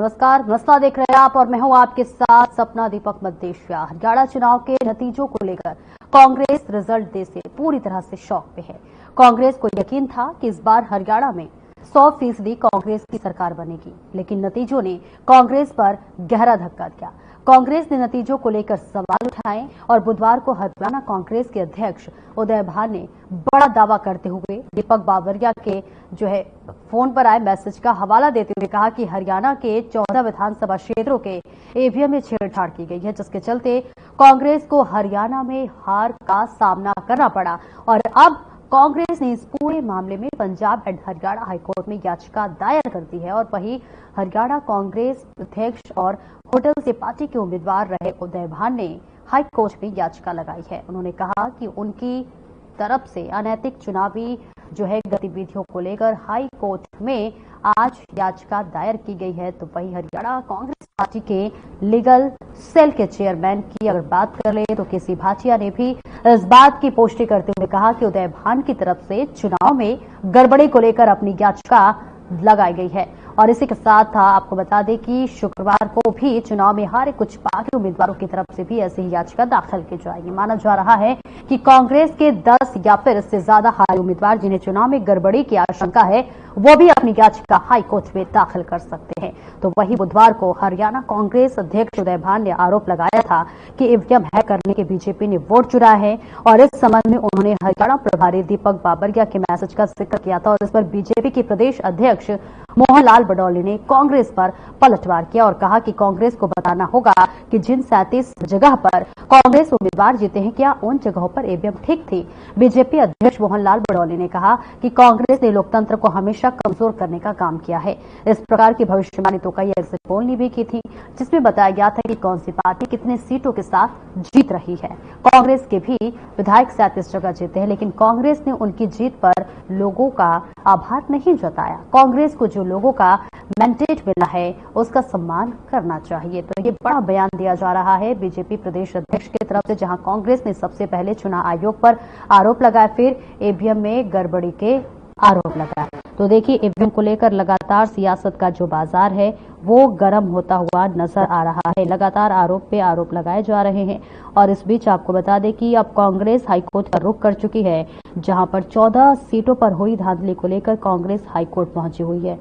नमस्कार, मसला देख रहे हैं आप और मैं हूं आपके साथ सपना दीपक मद्देशिया। हरियाणा चुनाव के नतीजों को लेकर कांग्रेस रिजल्ट दे से पूरी तरह से शॉक में है। कांग्रेस को यकीन था कि इस बार हरियाणा में 100% कांग्रेस की सरकार बनेगी, लेकिन नतीजों ने कांग्रेस पर गहरा धक्का दिया। कांग्रेस ने नतीजों को लेकर सवाल उठाए और बुधवार को हरियाणा कांग्रेस के अध्यक्ष उदय भान ने बड़ा दावा करते हुए दीपक बाबरिया के फोन पर आए मैसेज का हवाला देते हुए कहा कि हरियाणा के 14 विधानसभा क्षेत्रों के ईवीएम में छेड़छाड़ की गई है, जिसके चलते कांग्रेस को हरियाणा में हार का सामना करना पड़ा। और अब कांग्रेस ने इस पूरे मामले में पंजाब एंड हरियाणा हाईकोर्ट में याचिका दायर कर दी है। और वहीं हरियाणा कांग्रेस अध्यक्ष और होटल से पार्टी के उम्मीदवार रहे उदय भान ने हाईकोर्ट में याचिका लगाई है। उन्होंने कहा कि उनकी तरफ से अनैतिक चुनावी गतिविधियों को लेकर हाई कोर्ट में आज याचिका दायर की गई है। तो वहीं हरियाणा कांग्रेस पार्टी के लीगल सेल के चेयरमैन की अगर बात कर ले तो केसी भाटिया ने भी इस बात की पुष्टि करते हुए कहा कि उदय भान की तरफ से चुनाव में गड़बड़ी को लेकर अपनी याचिका लगाई गई है। और इसी के साथ आपको बता दें कि शुक्रवार को भी चुनाव में हारे कुछ पार्टी उम्मीदवारों की तरफ से भी ऐसी ही याचिका दाखिल की जाएगी। माना जा रहा है कि कांग्रेस के 10 या फिर इससे ज्यादा हारे उम्मीदवार जिन्हें चुनाव में गड़बड़ी की आशंका है वो भी अपनी याचिका हाईकोर्ट में दाखिल कर सकते हैं। तो वहीं बुधवार को हरियाणा कांग्रेस अध्यक्ष उदय भान ने आरोप लगाया था कि ईवीएम हैक करने के बीजेपी ने वोट चुराया है और इस संबंध में उन्होंने हरियाणा प्रभारी दीपक बाबरिया के मैसेज का जिक्र किया था। और इस पर बीजेपी के प्रदेश अध्यक्ष मोहनलाल बडौली ने कांग्रेस पर पलटवार किया और कहा कि कांग्रेस को बताना होगा कि जिन 37 जगह पर कांग्रेस उम्मीदवार जीते हैं क्या उन जगहों पर ईवीएम ठीक थी। बीजेपी अध्यक्ष मोहनलाल बडौली ने कहा कि कांग्रेस ने लोकतंत्र को हमेशा कमजोर करने का काम किया है। इस प्रकार की भविष्यवाणी तो कई एग्जिट पोल ने भी की थी, जिसमें बताया गया था कि कौन सी पार्टी कितने सीटों के साथ जीत रही है। कांग्रेस के भी विधायक 37 जगह जीते हैं, लेकिन कांग्रेस ने उनकी जीत पर लोगों का आभार नहीं जताया। कांग्रेस को जो लोगों का मैंडेट मिला है उसका सम्मान करना चाहिए। तो ये बड़ा बयान दिया जा रहा है बीजेपी प्रदेश अध्यक्ष की तरफ से, जहां कांग्रेस ने सबसे पहले चुनाव आयोग पर आरोप लगाया, फिर ईवीएम में गड़बड़ी के आरोप लगाए। तो देखिए, ईवीएम को लेकर लगातार सियासत का जो बाजार है वो गर्म होता हुआ नजर आ रहा है। लगातार आरोप पे आरोप लगाए जा रहे हैं। और इस बीच आपको बता दें कि अब कांग्रेस हाईकोर्ट का रुख कर चुकी है, जहां पर 14 सीटों पर हुई धांधली को लेकर कांग्रेस हाईकोर्ट पहुंची हुई है।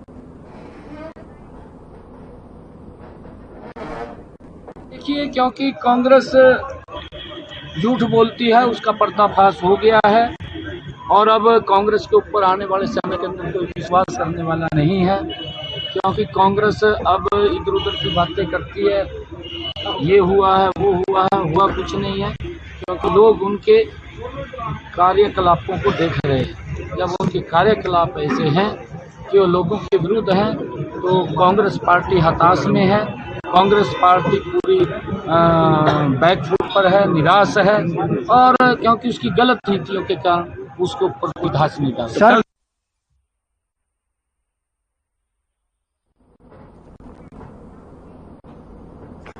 देखिए, क्योंकि कांग्रेस झूठ बोलती है उसका पर्दाफाश हो गया है और अब कांग्रेस के ऊपर आने वाले समय के अंदर कोई विश्वास करने वाला नहीं है, क्योंकि कांग्रेस अब इधर उधर की बातें करती है, ये हुआ है वो हुआ है, हुआ कुछ नहीं है, क्योंकि लोग उनके कार्यकलापों को देख रहे हैं। जब उनके कार्यकलाप ऐसे हैं कि वो लोगों के विरुद्ध हैं तो कांग्रेस पार्टी हताश में है। कांग्रेस पार्टी पूरी बैकफुट पर है, निराश है और क्योंकि उसकी गलत नीतियों के कारण उसके ऊपर कोई घास नहीं डाल सकता।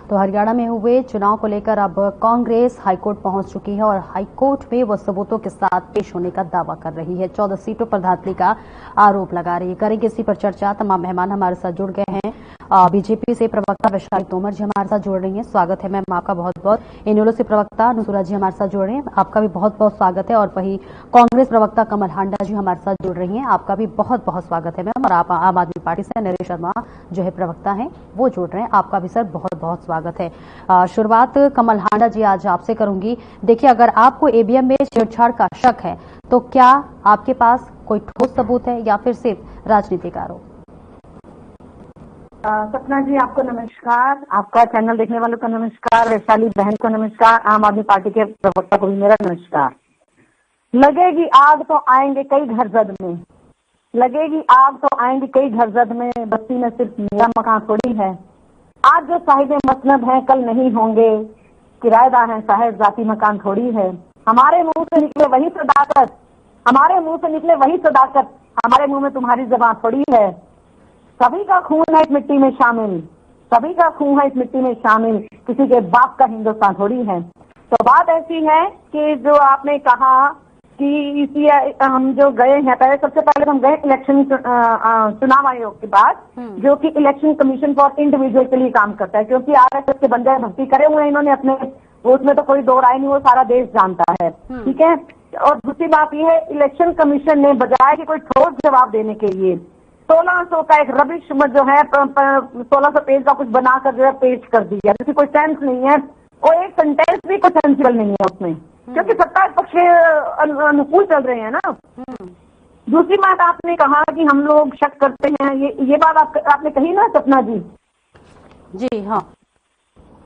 तो हरियाणा में हुए चुनाव को लेकर अब कांग्रेस हाईकोर्ट पहुंच चुकी है और हाईकोर्ट में वो सबूतों के साथ पेश होने का दावा कर रही है। 14 सीटों पर धांधली का आरोप लगा रही है। करेंगे इसी पर चर्चा। तमाम मेहमान हमारे साथ जुड़ गए हैं। बीजेपी से प्रवक्ता वैशाली तोमर जी हमारे साथ जुड़ रही हैं, स्वागत है मैम आपका बहुत बहुत। इनेलो से प्रवक्ता नुसुरा जी हमारे साथ जुड़ रहे हैं, आपका भी बहुत बहुत स्वागत है। और वही कांग्रेस प्रवक्ता कमल हांडा जी हमारे साथ जुड़ रही हैं, आपका भी बहुत बहुत स्वागत है मैम। और आप आम आदमी पार्टी से नरेश शर्मा प्रवक्ता हैं वो जुड़ रहे हैं, आपका भी सर बहुत बहुत स्वागत है। शुरुआत कमल हांडा जी आज आपसे करूंगी। देखिए, अगर आपको ईवीएम में छेड़छाड़ का शक है तो क्या आपके पास कोई ठोस सबूत है या फिर सिर्फ राजनीतिक आरोप? सपना जी आपको नमस्कार, आपका चैनल देखने वालों को नमस्कार, वैशाली बहन को नमस्कार, आम आदमी पार्टी के प्रवक्ता को भी मेरा नमस्कार। लगेगी आग तो आएंगे कई घर जद में, लगेगी आग तो आएंगे कई घर जद में, बस्ती में सिर्फ मेरा मकान थोड़ी है। आज जो साहिब मसनद हैं कल नहीं होंगे, किराएदार हैं साहिब जाती मकान थोड़ी है। हमारे मुंह से निकले वही सदाकत, हमारे मुंह से निकले वही सदाकत, हमारे मुंह में तुम्हारी जबान थोड़ी है। सभी का खून है इस मिट्टी में शामिल, सभी का खून है इस मिट्टी में शामिल, किसी के बाप का हिंदुस्तान थोड़ी है। तो बात ऐसी है कि जो आपने कहा कि इसी हम जो गए हैं, पहले सबसे पहले हम गए इलेक्शन चुनाव आयोग के पास, जो कि इलेक्शन कमीशन फॉर इंडिविजुअल के लिए काम करता है, क्योंकि आरएसएस के बंदे भर्ती करे हुए हैं इन्होंने अपने, उसमें तो कोई दो राय नहीं, वो सारा देश जानता है। ठीक है। और दूसरी बात यह है, इलेक्शन कमीशन ने बजाय कि कोई ठोस जवाब देने के लिए 1600 का एक रबिश जो है 1600 पेज का कुछ बनाकर जो है पेश कर दिया, जिसकी कोई सेंस नहीं है, और एक सेंटेंस भी कोई सेंसिबल नहीं है उसमें, क्योंकि सत्ता पक्ष के अनुकूल चल रहे हैं ना। दूसरी बात आपने कहा कि हम लोग शक करते हैं, ये बात आपने कही ना सपना जी? जी हाँ।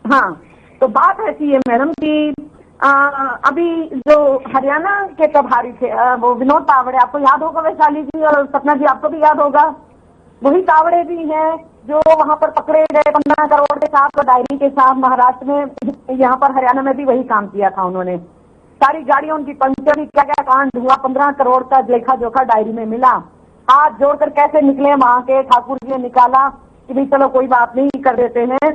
हाँ, तो बात ऐसी है मैडम कि अभी जो हरियाणा के प्रभारी थे वो विनोद तावड़े, आपको याद होगा वैशाली जी, और सपना जी आपको भी याद होगा, वही तावड़े भी हैं जो वहां पर पकड़े गए 15 करोड़ के साथ डायरी के साथ महाराष्ट्र में, यहाँ पर हरियाणा में भी वही काम किया था उन्होंने। सारी गाड़ियों उनकी पंक्चर, क्या क्या कांड हुआ, 15 करोड़ का लेखा जोखा डायरी में मिला। हाथ जोड़कर कैसे निकले वहां के, ठाकुर जी ने निकाला कि भाई चलो कोई बात नहीं कर देते हैं,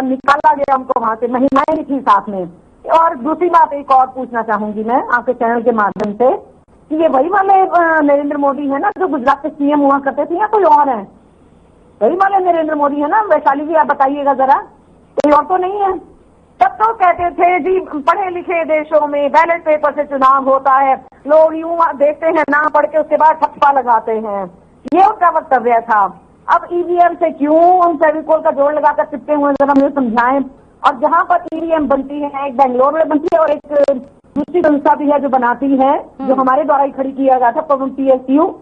निकाला गया हमको वहां से, महिलाएं भी थी साथ में। और दूसरी बात एक और पूछना चाहूंगी मैं आपके चैनल के माध्यम से कि ये वही वाले नरेंद्र मोदी है ना जो गुजरात के सीएम हुआ करते थे, या कोई और है? वही वाले नरेंद्र मोदी है ना? वैशाली जी आप बताइएगा जरा, कोई और तो नहीं है? तब तो कहते थे जी पढ़े लिखे देशों में बैलेट पेपर से चुनाव होता है, लोग यूं देखते हैं ना पढ़ के उसके बाद ठप्पा लगाते हैं, ये उनका वक्तव्य था। अब ईवीएम से क्यों हम फेविकोल का जोड़ लगाकर चिपके हुए, जरा मुझे समझाएं। और जहां पर ईवीएम बनती है, एक बेंगलोर में बनती है और एक दूसरी संस्था भी है जो बनाती है, जो हमारे द्वारा ही खड़ी किया गया था, PSU,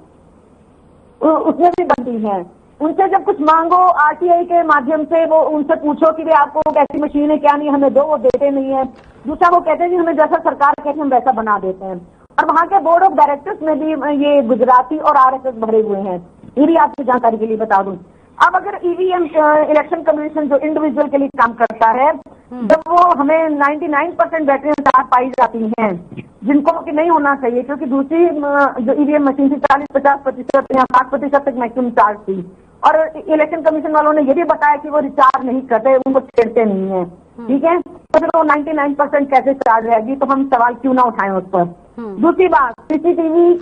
उसमें भी बनती है। उनसे जब कुछ मांगो आरटीआई के माध्यम से, वो उनसे पूछो कि आपको कैसी मशीन है क्या नहीं, हमें दो, वो देते नहीं है। दूसरा वो कहते हैं कि हमें जैसा सरकार कहते हैं हम वैसा बना देते हैं। और वहां के बोर्ड ऑफ डायरेक्टर्स में भी ये गुजराती और आरएसएस भरे हुए हैं, ये भी आपकी जानकारी के लिए बता दूं। अब अगर ईवीएम इलेक्शन कमीशन जो इंडिविजुअल के लिए काम करता है, जब वो हमें 99% बैटरी चार्ज पाई जाती हैं, जिनको कि नहीं होना चाहिए, क्योंकि दूसरी जो ईवीएम मशीन थी 40-50% या 60% तक मैक्सिमम चार्ज थी, और इलेक्शन कमीशन वालों ने ये भी बताया कि वो रिचार्ज नहीं करते, उनको छेड़ते नहीं है। ठीक है, तो फिर वो 99% कैसे चार्ज रहेगी, तो हम सवाल क्यों ना उठाएं उस पर। दूसरी बात, सीसीटीवी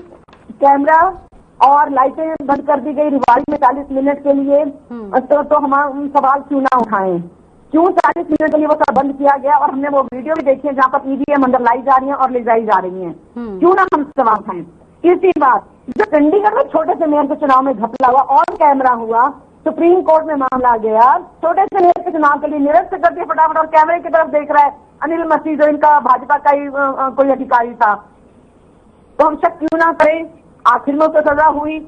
कैमरा और लाइटें बंद कर दी गई रिवाड़ी में 40 मिनट के लिए, तो हम सवाल क्यों ना उठाएं, क्यों 40 मिनट के लिए वो सब बंद किया गया। और हमने वो वीडियो भी देखी है जहाँ पर ईवीएम अंदर लाई जा रही है और ले जाई जा रही है, क्यों ना हम सवाल उठाएं। तीसरी बात, जो चंडीगढ़ में छोटे से मेयर के चुनाव में घपला हुआ, ऑन कैमरा हुआ, सुप्रीम कोर्ट में मामला गया, छोटे से मेयर के चुनाव के लिए निरस्त कर दिया फटाफट, और कैमरे की तरफ देख रहा है अनिल मसीह जो इनका भाजपा का ही कोई अधिकारी था, तो हम शक क्यों ना करें, आखिर में उसको सजा हुई।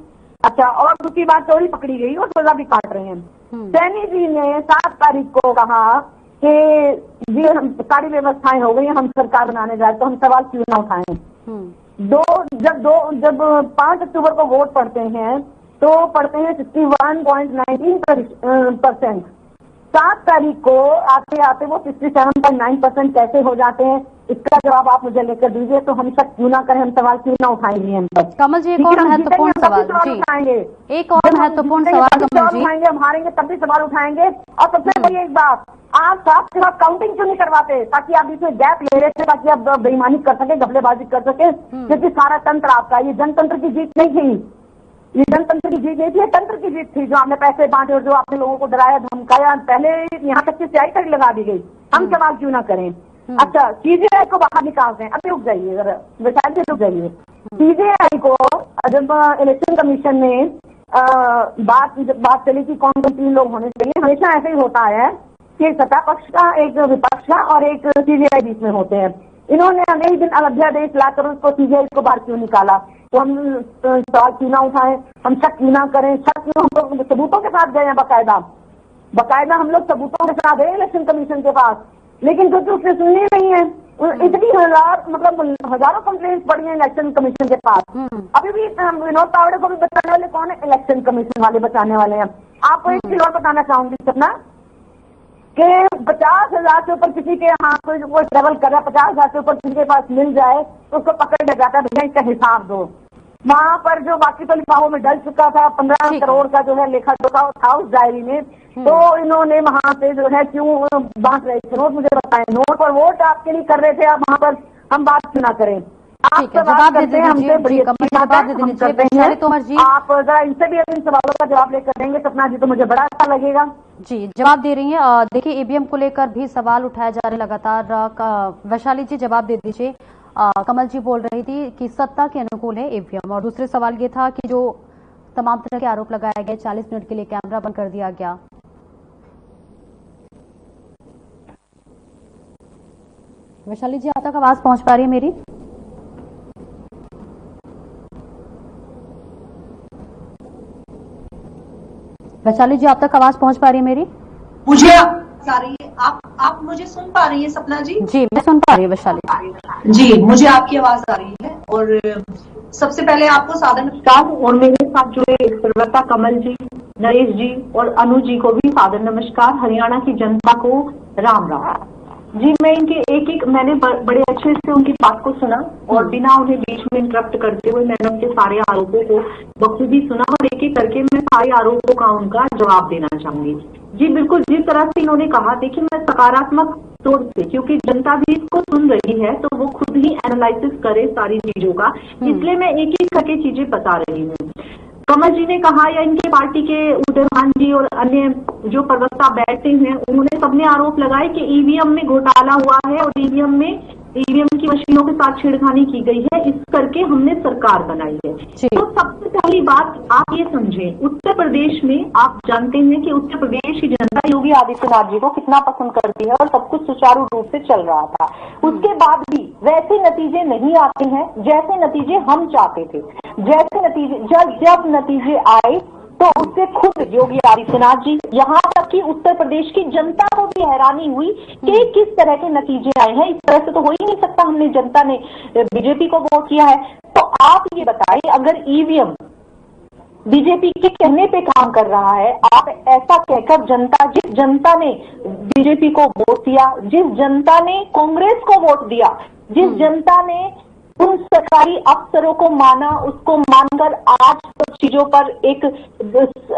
अच्छा, और दूसरी बात, चोरी पकड़ी गई और सजा भी काट रहे हैं। सैनी जी ने 7 तारीख को कहा कि जी सारी व्यवस्थाएं हो गई, हम सरकार बनाने जाए, तो हम सवाल क्यों ना उठाएं। जब 5 अक्टूबर को वोट पड़ते हैं तो पड़ते हैं 61.19%। 7 तारीख को आते आते वो 67.9% कैसे हो जाते हैं, इसका जवाब आप मुझे लेकर दीजिए, तो हम शक क्यों ना करें, हम सवाल क्यों ना उठाएंगे हम पर। कमल जी, एक और महत्वपूर्ण सवाल उठाएंगे, एक और महत्वपूर्ण सवाल उठाएंगे, हम हारेंगे तब भी सवाल उठाएंगे। और सबसे बड़ी एक बात, आप साफ के साथ काउंटिंग क्यों नहीं करवाते, ताकि आप इसमें गैप ले रहे थे, ताकि आप बेईमानी कर सके, घपलेबाजी कर सके, क्योंकि सारा तंत्र आपका, ये जनतंत्र की जीत नहीं थी, ये जनतंत्र की जीत नहीं थी, तंत्र की जीत थी, जो आपने पैसे बांटे और जो आपने लोगों को डराया धमकाया, पहले यहाँ तक की स्याही तक लगा दी गई, हम सवाल क्यों ना करें। अच्छा, सीजेआई को बाहर निकालते हैं, अभी रुक जाइए जरा, विशाल जी रुक जाइए। सीजेआई को जब इलेक्शन कमीशन ने बात चली कि कौन 3 लोग होने चाहिए, हमेशा ऐसे ही होता है कि एक सत्ता पक्ष का, एक विपक्ष का और एक सीजेआई बीच में होते हैं। इन्होंने अगले दिन अध्यादेश लाकर उसको सीजेआई को बाहर क्यों निकाला, तो हम सवाल क्यों ना उठाएं, हम शक क्यों ना करें। शक क्यों, हम लोग सबूतों के साथ गए हैं, बकायदा हम लोग सबूतों के साथ गए इलेक्शन कमीशन के पास, लेकिन क्योंकि उसने सुननी नहीं है, इतनी हजारों कंप्लेंट्स पड़ी हैं इलेक्शन कमीशन के पास। अभी भी विनोद तावड़े को भी बचाने वाले कौन है, इलेक्शन कमीशन वाले बचाने वाले हैं। आपको एक चीज और बताना चाहूंगी सपना, कि 50,000 से ऊपर किसी के यहाँ कोई ट्रेवल कर रहा है, 50,000 से ऊपर किसी के पास मिल जाए तो उसको पकड़ लिया जाता है, भैया इसका हिसाब दो। वहां पर जो बाकी तो लिफाफों में डल चुका था 15 करोड़ का जो है लेखा जोखा था उस डायरी में, तो इन्होंने वहां पे जो है क्यों बांट रहे थे नोट, मुझे बताएं। नोट और वोट आपके लिए कर रहे थे, आप वहां पर हम बात क्यों ना करें। आप ठीक है, सवाल जवाब दे करते हैं हमसे, दीजिए बड़ी जी, अच्छी कमल जी, बात जवाब है, दे हम दीजिए करते वैशाली हैं। तोमर जी। आप जरा इनसे भी अगर इन सवालों का जवाब लेकर देंगे सपना जी तो मुझे बड़ा अच्छा लगेगा। जी, जवाब दे रही हैं। देखिए, ईवीएम को लेकर भी सवाल उठाए जा रहे लगातार। वैशाली जी, जवाब दे दीजिए। कमल जी बोल रही थी कि सत्ता के अनुकूल है ईवीएम, और दूसरे सवाल ये था कि जो तमाम तरह के आरोप लगाए गए, 40 मिनट के लिए कैमरा बंद कर दिया गया। वैशाली जी, आप तक आवाज पहुंच पा रही है मेरी? वैशाली जी, आप तक आवाज पहुंच पा रही है मेरी? मुझे आ रही है। आप मुझे सुन पा रही हैं सपना जी? जी, मैं सुन पा रही हूँ वैशाली जी, मुझे आपकी आवाज आ रही है। और सबसे पहले आपको सादर नमस्कार, और मेरे साथ जुड़े प्रवक्ता कमल जी, नरेश जी और अनु जी को भी सादर नमस्कार। हरियाणा की जनता को राम राम जी। मैं इनके मैंने बड़े अच्छे से उनकी बात को सुना और बिना उन्हें बीच में इंटरप्ट करते हुए मैंने उनके सारे आरोपों को बखूबी सुना, और एक एक करके मैं सारे आरोपों का उनका जवाब देना चाहूंगी। जी बिल्कुल, जिस तरह से इन्होंने कहा, देखिए मैं सकारात्मक तौर से, क्योंकि जनता भी इसको सुन रही है तो वो खुद ही एनालिसिस करे सारी चीजों का, इसलिए मैं एक एक करके चीजें बता रही हूँ। कमल जी ने कहा, या इनके पार्टी के उदयभान जी और अन्य जो प्रवक्ता बैठे हैं, उन्होंने सबने आरोप लगाए कि ईवीएम में घोटाला हुआ है और ईवीएम की मशीनों के साथ छेड़खानी की गई है, इस करके हमने सरकार बनाई है। तो सबसे पहली बात आप ये समझें, उत्तर प्रदेश में आप जानते हैं कि उत्तर प्रदेश की जनता योगी आदित्यनाथ जी को कितना पसंद करती है और सब कुछ सुचारू रूप से चल रहा था। उसके बाद भी वैसे नतीजे नहीं आते हैं जैसे नतीजे हम चाहते थे। जैसे नतीजे जब नतीजे आए तो उससे खुद योगी आदित्यनाथ जी, यहाँ तक कि उत्तर प्रदेश की जनता को भी हैरानी हुई कि किस तरह के नतीजे आए हैं। इस तरह से तो हो ही नहीं सकता, हमने जनता ने बीजेपी को वोट किया है। तो आप ये बताइए, अगर ईवीएम बीजेपी के कहने पे काम कर रहा है, आप ऐसा कहकर जिस जनता ने बीजेपी को वोट दिया, जिस जनता ने कांग्रेस को वोट दिया, जिस जनता ने उन सरकारी अफसरों को माना, उसको मानकर आज तो चीजों पर एक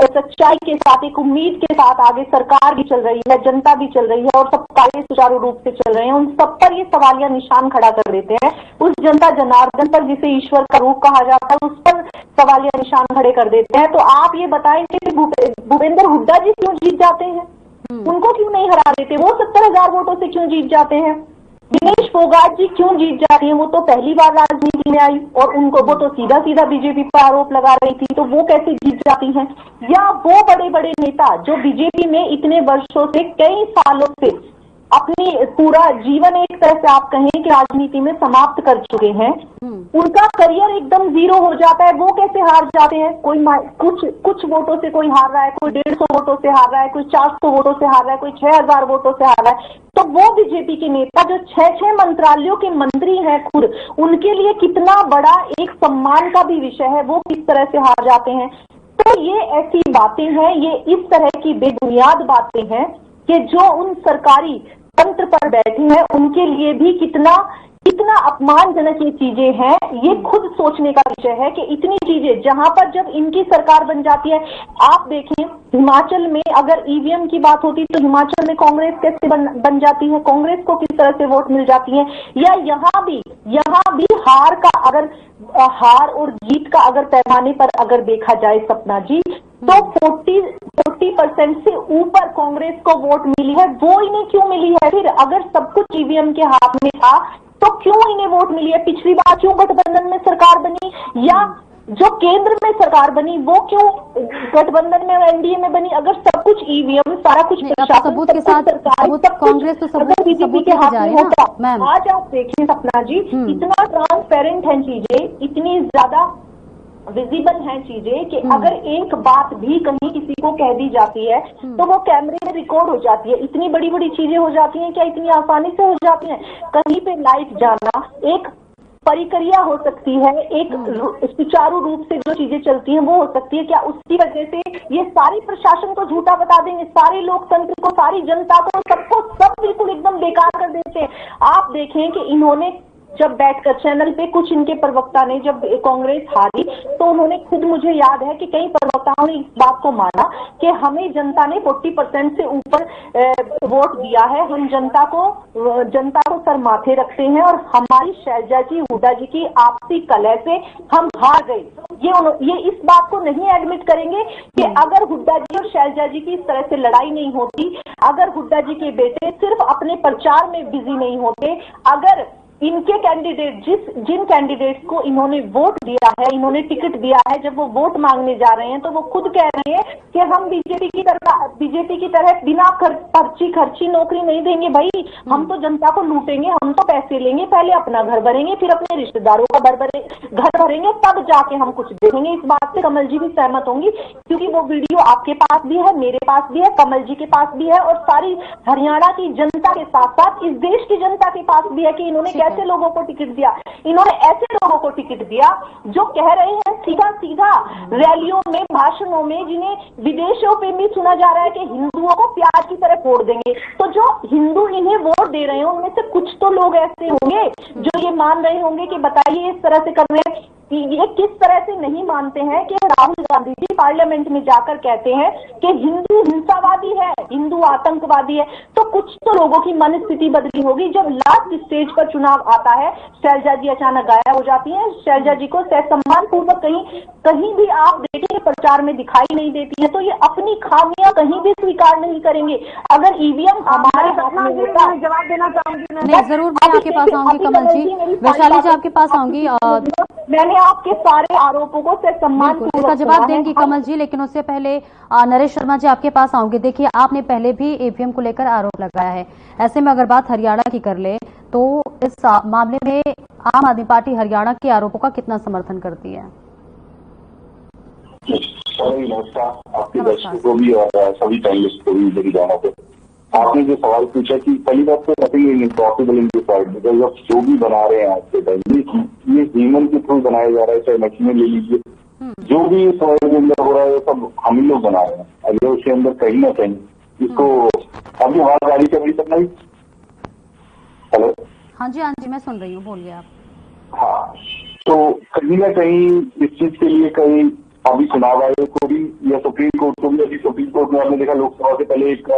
सच्चाई के साथ, एक उम्मीद के साथ आगे सरकार भी चल रही है, जनता भी चल रही है और सब कार्य सुचारू रूप से चल रहे हैं, उन सब पर ये सवालिया निशान खड़ा कर देते हैं। उस जनता जनार्दन पर, जिसे ईश्वर का रूप कहा जाता है, उस पर सवालिया निशान खड़े कर देते हैं। तो आप ये बताएंगे कि भूपेंद्र हुड्डा जी क्यों जीत जाते हैं? उनको क्यों नहीं हरा देते? वो 70,000 वोटों से क्यों जीत जाते हैं? दिनेश फोगाट जी क्यों जीत जाती है? वो तो पहली बार राजनीति में आई और वो तो सीधा सीधा बीजेपी पर आरोप लगा रही थी, तो वो कैसे जीत जाती हैं? या वो बड़े बड़े नेता जो बीजेपी में इतने वर्षों से, कई सालों से अपनी पूरा जीवन एक तरह से आप कहें कि राजनीति में समाप्त कर चुके हैं, उनका करियर एकदम जीरो हो जाता है, वो कैसे हार जाते हैं? कोई कुछ वोटों से कोई हार रहा है, कोई 150 वोटों से हार रहा है, कोई 400 वोटों से हार रहा है, कोई 6,000 वोटों से हार रहा है। तो वो बीजेपी के नेता जो 6 मंत्रालयों के मंत्री हैं खुद, उनके लिए कितना बड़ा एक सम्मान का भी विषय है, वो किस तरह से हार जाते हैं? तो ये ऐसी बातें हैं, ये इस तरह की बेबुनियाद बातें हैं कि जो उन सरकारी तंत्र पर बैठे हैं उनके लिए भी कितना अपमानजनक ये चीजें हैं, ये खुद सोचने का विषय है कि इतनी चीजें जहां पर जब इनकी सरकार बन जाती है। आप देखें, हिमाचल में अगर ईवीएम की बात होती तो हिमाचल में कांग्रेस कैसे बन जाती है, कांग्रेस को किस तरह से वोट मिल जाती है। या यहाँ भी हार और जीत का अगर पैमाने पर अगर देखा जाए सपना जी, तो 40% से ऊपर कांग्रेस को वोट मिली है। वो इन्हें क्यों मिली है? फिर अगर सब कुछ ईवीएम के हाथ में था तो क्यों इन्हें वोट मिली है? पिछली बार क्यों गठबंधन में सरकार बनी, या जो केंद्र में सरकार बनी वो क्यों गठबंधन में, एनडीए में बनी? अगर सब कुछ ईवीएम, सारा कुछ प्रशासन, सबूत के साथ कांग्रेस तो अगर बीजेपी के हाथ में होता, आज आप देखें सपना जी, इतना ट्रांसपेरेंट है चीजें, इतनी ज्यादा विजिबल है चीजें कि अगर एक बात भी कहीं किसी को कह दी जाती है तो वो कैमरे में रिकॉर्ड हो जाती है। इतनी बड़ी बड़ी चीजें हो जाती हैं, क्या इतनी आसानी से हो जाती हैं? कहीं पे लाइव जाना एक परिक्रिया हो सकती है, एक सुचारू रूप से जो चीजें चलती हैं वो हो सकती है। क्या उसकी वजह से ये सारी प्रशासन को झूठा बता देंगे, सारे लोकतंत्र को, सारी जनता को, सबको सब बिल्कुल एकदम बेकार कर देते हैं? आप देखें कि इन्होंने जब बैठकर चैनल पे कुछ इनके प्रवक्ता ने, जब कांग्रेस हारी तो उन्होंने खुद, मुझे याद है कि कई प्रवक्ताओं ने इस बात को माना कि हमें जनता ने 40% से ऊपर वोट दिया है, हम जनता को सर माथे रखते हैं और हमारी शैलजा जी, हुड्डा जी की आपसी कलह से हम हार गए। ये इस बात को नहीं एडमिट करेंगे कि अगर हुड्डा जी और शैलजा जी की इस तरह से लड़ाई नहीं होती, अगर हुड्डा जी के बेटे सिर्फ अपने प्रचार में बिजी नहीं होते, अगर इनके कैंडिडेट जिन कैंडिडेट्स को इन्होंने वोट दिया है, इन्होंने टिकट दिया है, जब वो वोट मांगने जा रहे हैं तो वो खुद कह रहे हैं कि हम बीजेपी की तरह बिना पर्ची खर्ची नौकरी नहीं देंगे भाई, हम तो जनता को लूटेंगे, हम तो पैसे लेंगे, पहले अपना घर भरेंगे, फिर अपने रिश्तेदारों का घर भरेंगे, तब जाके हम कुछ देखेंगे। इस बात से कमल जी भी सहमत होंगी, क्योंकि वो वीडियो आपके पास भी है, मेरे पास भी है, कमल जी के पास भी है और सारी हरियाणा की जनता के साथ साथ इस देश की जनता के पास भी है कि इन्होंने कैसे लोगों को टिकट दिया। इन्होंने ऐसे लोगों को टिकट दिया जो कह रहे हैं सीधा सीधा रैलियों में, भाषणों में, जिन्हें विदेशों पे भी सुना जा रहा है कि हिंदुओं को प्याज की तरह फोड़ देंगे। तो जो हिंदू इन्हें वोट दे रहे हैं उनमें से कुछ तो लोग ऐसे होंगे जो ये मान रहे होंगे कि बताइए इस तरह से कर रहे हैं, ये किस तरह से नहीं मानते हैं कि राहुल गांधी जी पार्लियामेंट में जाकर कहते हैं कि हिंदू हिंसावादी है, हिंदू आतंकवादी है। तो कुछ तो लोगों की मन स्थिति बदली होगी। जब लास्ट स्टेज पर चुनाव आता है, शैलजा जी अचानक गायब हो जाती हैं, शैलजा जी को सम्मान पूर्वक कहीं भी आप देखिए प्रचार में दिखाई नहीं देती है, तो ये अपनी खामियां कहीं भी स्वीकार नहीं करेंगे। अगर ईवीएम हमारे हाथ में होता, जवाब देना चाहूंगी नहीं, जरूर मैं आपके पास आऊंगी कमल जी, वैशाली जी आपके पास आऊंगी। मैंने आपके सारे आरोपों को से सम्मान इसका जवाब देंगी कमल जी, लेकिन उससे पहले नरेश शर्मा जी आपके पास आऊंगे। देखिए, आपने पहले भी ईवीएम को लेकर आरोप लगाया है, ऐसे में अगर बात हरियाणा की कर ले तो इस मामले में आम आदमी पार्टी हरियाणा के आरोपों का कितना समर्थन करती है? नमस्कार आपके दर्शकों को भी और सभी पैनलिस्ट को भी मेरी जाना पे। आपने जो सवाल पूछा कि पहली बात तो nothing impossible in this world, because अब जो भी बना रहे हैं आज के टाइम ये ह्यूमन के थ्रू बनाया जा रहा है, चाहे मशीनें ले लीजिए, जो भी इस वर्ल्ड के अंदर हो रहा है वो सब हम ही लोग बना रहे हैं। अगर उसके अंदर कहीं ना कहीं इसको अभी आवाज आ रही है, अभी तक नहीं? हेलो, हाँ जी मैं सुन रही हूँ, बोलिए आप। हाँ, तो कहीं ना कहीं इस चीज के लिए कहीं अभी चुनाव आयोग को भी या सुप्रीम कोर्ट को भी, अभी सुप्रीम कोर्ट में आपने देखा लोकसभा से पहले एक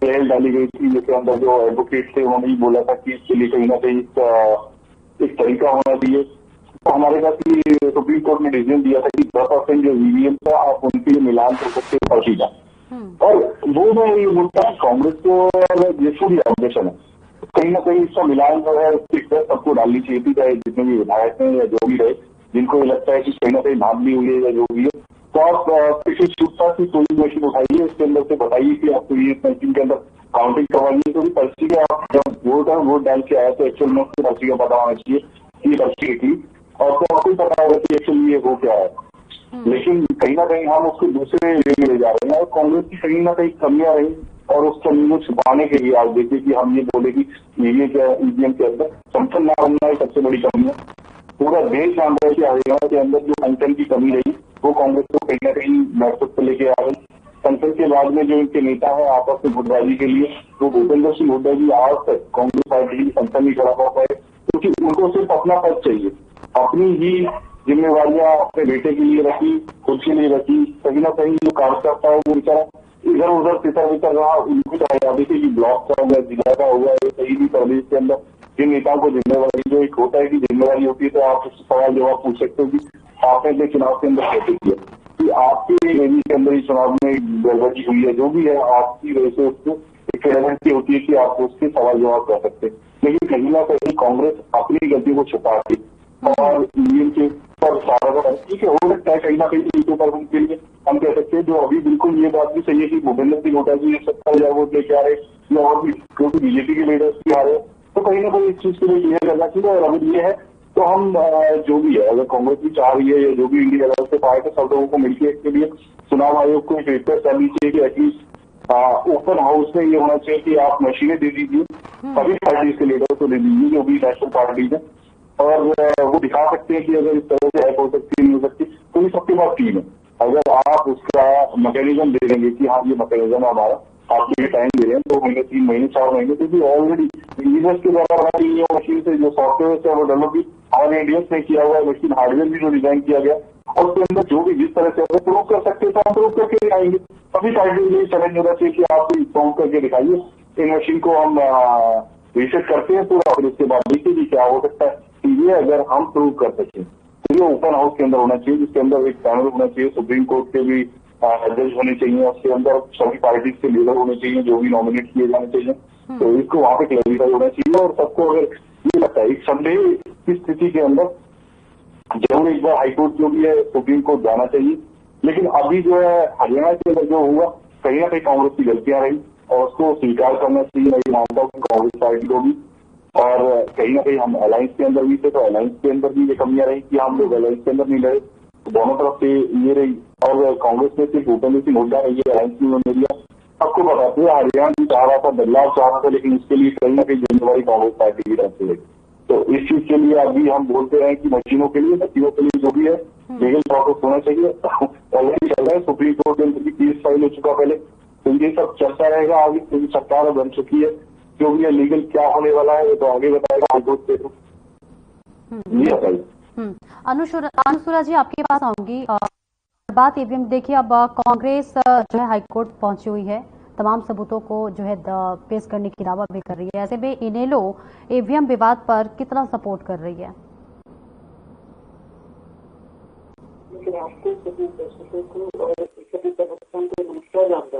पहल डाली गई थी जिसके अंदर जो एडवोकेट थे उन्होंने ही बोला था कि इसके लिए कहीं ना कहीं एक तरीका होना चाहिए। तो हमारे पास ये सुप्रीम कोर्ट ने डिसीजन दिया था कि 10% जो ईवीएम था आप उनके लिए मिलान कर सकते हैं पर्ची का। और वो मैं ये बोलता हूँ कांग्रेस को जिसको भी ऑब्जेक्शन है, कहीं ना कहीं इसका मिलान जो है उसकी सबको डालनी चाहिए थी, चाहे जितने भी विधायक हैं या जो भी रहे, जिनको ये लगता है कि कहीं ना कहीं धांधली हुई है या जो भी है, तो आप किसी छूटता की कोई मशीन उठाइए, उसके अंदर से बताइए कि आपको ये मशीन के अंदर काउंटिंग करवाइए, तो पर्ची के आप जब वोट डाल के आए तो एक्चुअल में उसकी पर्ची का पता होना चाहिए कि पर्ची निकली, और तो आपको पता होगा कि एक्चुअली ये हो क्या है। लेकिन कहीं ना कहीं हम उसको दूसरे वे में ले जा रहे हैं और कांग्रेस की कहीं ना कहीं कमियां रही और उस कमी को छुपाने के लिए आप देखिए कि हम ये बोले कि ईवीएम के अंदर संगठन ना बनना सबसे बड़ी कमी है। पूरा देश जान रहा है कि हरियाणा के अंदर जो संगठन की कमी रही वो कांग्रेस को कहीं ना कहीं नेतृत्व पर लेके आ रही। संसद के बाद में जो इनके नेता है आपस में गुटबाजी के लिए, तो भूपेंद्र सिंह हुड्डा जी आज तक कांग्रेस पार्टी की संसद नहीं खड़ा हो पाए, क्योंकि उनको सिर्फ अपना पद चाहिए, अपनी ही जिम्मेवारियां अपने बेटे के लिए रखी, खुद के लिए रखी। कहीं ना कहीं जो कार्यकर्ता है वो बेचारा इधर उधर तितर बितर रहा, उनको चाहे अभी कि ब्लॉक का होगा, जिला का होगा, कहीं भी प्रदेश के अंदर जिन नेताओं को जिम्मेवारी, जो एक होता है कि जिम्मेवारी होती है, तो आप उससे सवाल जवाब पूछ सकते हो कि आपने अपने चुनाव के अंदर कैसे किया, कि आपके एरिया के अंदर ही चुनाव में गड़बड़ी हुई है, जो भी है आपकी वजह से उसको एक रेलेवेंसी होती है कि आप उसके सवाल जवाब कर सकते हैं। लेकिन कहीं ना कहीं कांग्रेस अपनी गलती को छुपा के और ईवीएम के पर सारा ठीक है, हो सकता है कहीं ना कहीं सीटों पर उनके लिए हम कह सकते हैं, जो अभी बिल्कुल ये बात भी सही है कि भूपेंद्र सिंह हुड्डा जी 70,000 वोट लेके आ रहे या और भी क्योंकि बीजेपी के लीडर्स भी आ रहे हैं, तो कहीं ना कहीं इस चीज के लिए क्लियर करना चाहिए। और अगर ये है तो हम जो भी है, अगर कांग्रेस भी चाह रही है या जो भी इंडिया लेवल से पाए, तो सब लोगों को मिलकर इसके लिए चुनाव आयोग को एक रिक्वेस्ट करनी चाहिए कि एटलीस्ट ओपन हाउस में ये होना चाहिए कि आप मशीनें दे दीजिए सभी पार्टीज के लीडर को, दे दीजिए जो भी नेशनल पार्टीज है, और वो दिखा सकते हैं कि अगर इस तरह से हैक हो सकती है, नहीं हो सकती, तो ये सबके पास टीम है। अगर आप उसका मैकेनिज्म दे देंगे कि हाँ ये मैकेनिज्म है हमारा, आपके टाइम दे रहे हैं 2 महीने 3 महीने 4 महीने, क्योंकि ऑलरेडी इंजीनियर्स के द्वारा बनाई गई मशीन से जो सॉफ्टवेयर है वो डेवलप भी हमारे इंडियंस ने किया हुआ है, मशीन हार्डवेयर भी जो डिजाइन किया गया और उसके अंदर जो भी जिस तरह से अगर प्रूव कर सकते हैं तो हम प्रूव करके दिखाएंगे। अभी साइड चैलेंज होना चाहिए कि आप प्रूव करके दिखाइए, इन मशीन को हम रिसेट करते हैं पूरा, फिर उसके बाद देखिए कि क्या हो सकता है। ये अगर हम प्रूव कर सकें तो ये ओपन हाउस के अंदर होना चाहिए, जिसके अंदर एक पैनल होना चाहिए, सुप्रीम कोर्ट के भी जज होने चाहिए, उसके अंदर सभी पार्टीज के लीडर होने चाहिए जो भी नॉमिनेट किए जाने चाहिए, तो इसको वहां पे क्लैरिफाई होना चाहिए। और सबको अगर ये लगता है एक संदेह की स्थिति के अंदर जरूर एक बार हाईकोर्ट जो भी है सुप्रीम कोर्ट जाना चाहिए। लेकिन अभी जो है हरियाणा के अंदर जो हुआ कहीं ना कहीं कांग्रेस की गलतियां रही और उसको स्वीकार करना चाहिए। मैं ये मानता हूँ कि कांग्रेस पार्टी को भी, और कहीं ना कहीं हम अलायंस के अंदर भी थे तो अलायंस के अंदर भी ये कमियां रही कि हम लोग अलायंस के अंदर नहीं लड़े, तो दोनों तरफ से ये रही। और कांग्रेस ने सिर्फ भूपेंद्र सिंह हुड्डा ने ये अलायंस में लिया। सबको बताते हैं हरियाणा भी चाह रहा था, बदलाव चाह रहा था, लेकिन उसके लिए कहीं ना कहीं जिम्मेवारी कांग्रेस पार्टी की तरफ से रही। तो इस चीज के लिए अभी हम बोलते रहे कि मशीनों के लिए जो भी है लीगल प्रोसेस होना चाहिए। ऑलरेडी चल रहा है, सुप्रीम कोर्ट में उनकी केस फाइल हो चुका पहले, तो ये सब चलता रहेगा आगे, क्योंकि सरकार बन चुकी है। जो भी है लीगल क्या होने वाला है वो तो आगे बताएगा हाईकोर्ट से। ये बताइए। अनुसुरा जी आपके पास आऊंगी। बात ईवीएम देखिए, अब कांग्रेस जो है हाईकोर्ट पहुंची हुई है, तमाम सबूतों को जो है पेश करने की दावा भी कर रही है। ऐसे में इनेलो ईवीएम विवाद पर कितना सपोर्ट कर रही है? आपको सभी दर्शकों को और सभी समर्थकों को नमस्कार आपका।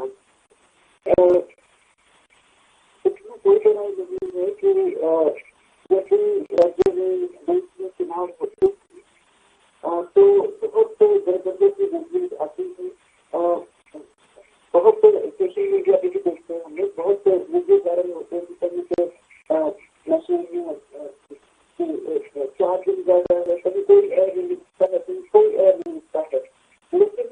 इसमें कोई तरह नहीं है कि जैसे राज्य में देश में चुनाव होते तो बहुत गठबंधन की मूवमेंट आती है, बहुत सोशल मीडिया पे भी देखते हैं हमने, बहुत वीडियो वायरल होते हैं कभी के मशीन में 4 दिन ज्यादा है, कभी कोई एयर नहीं मिलता है, कभी कोई एयर नहीं मिलता है। लेकिन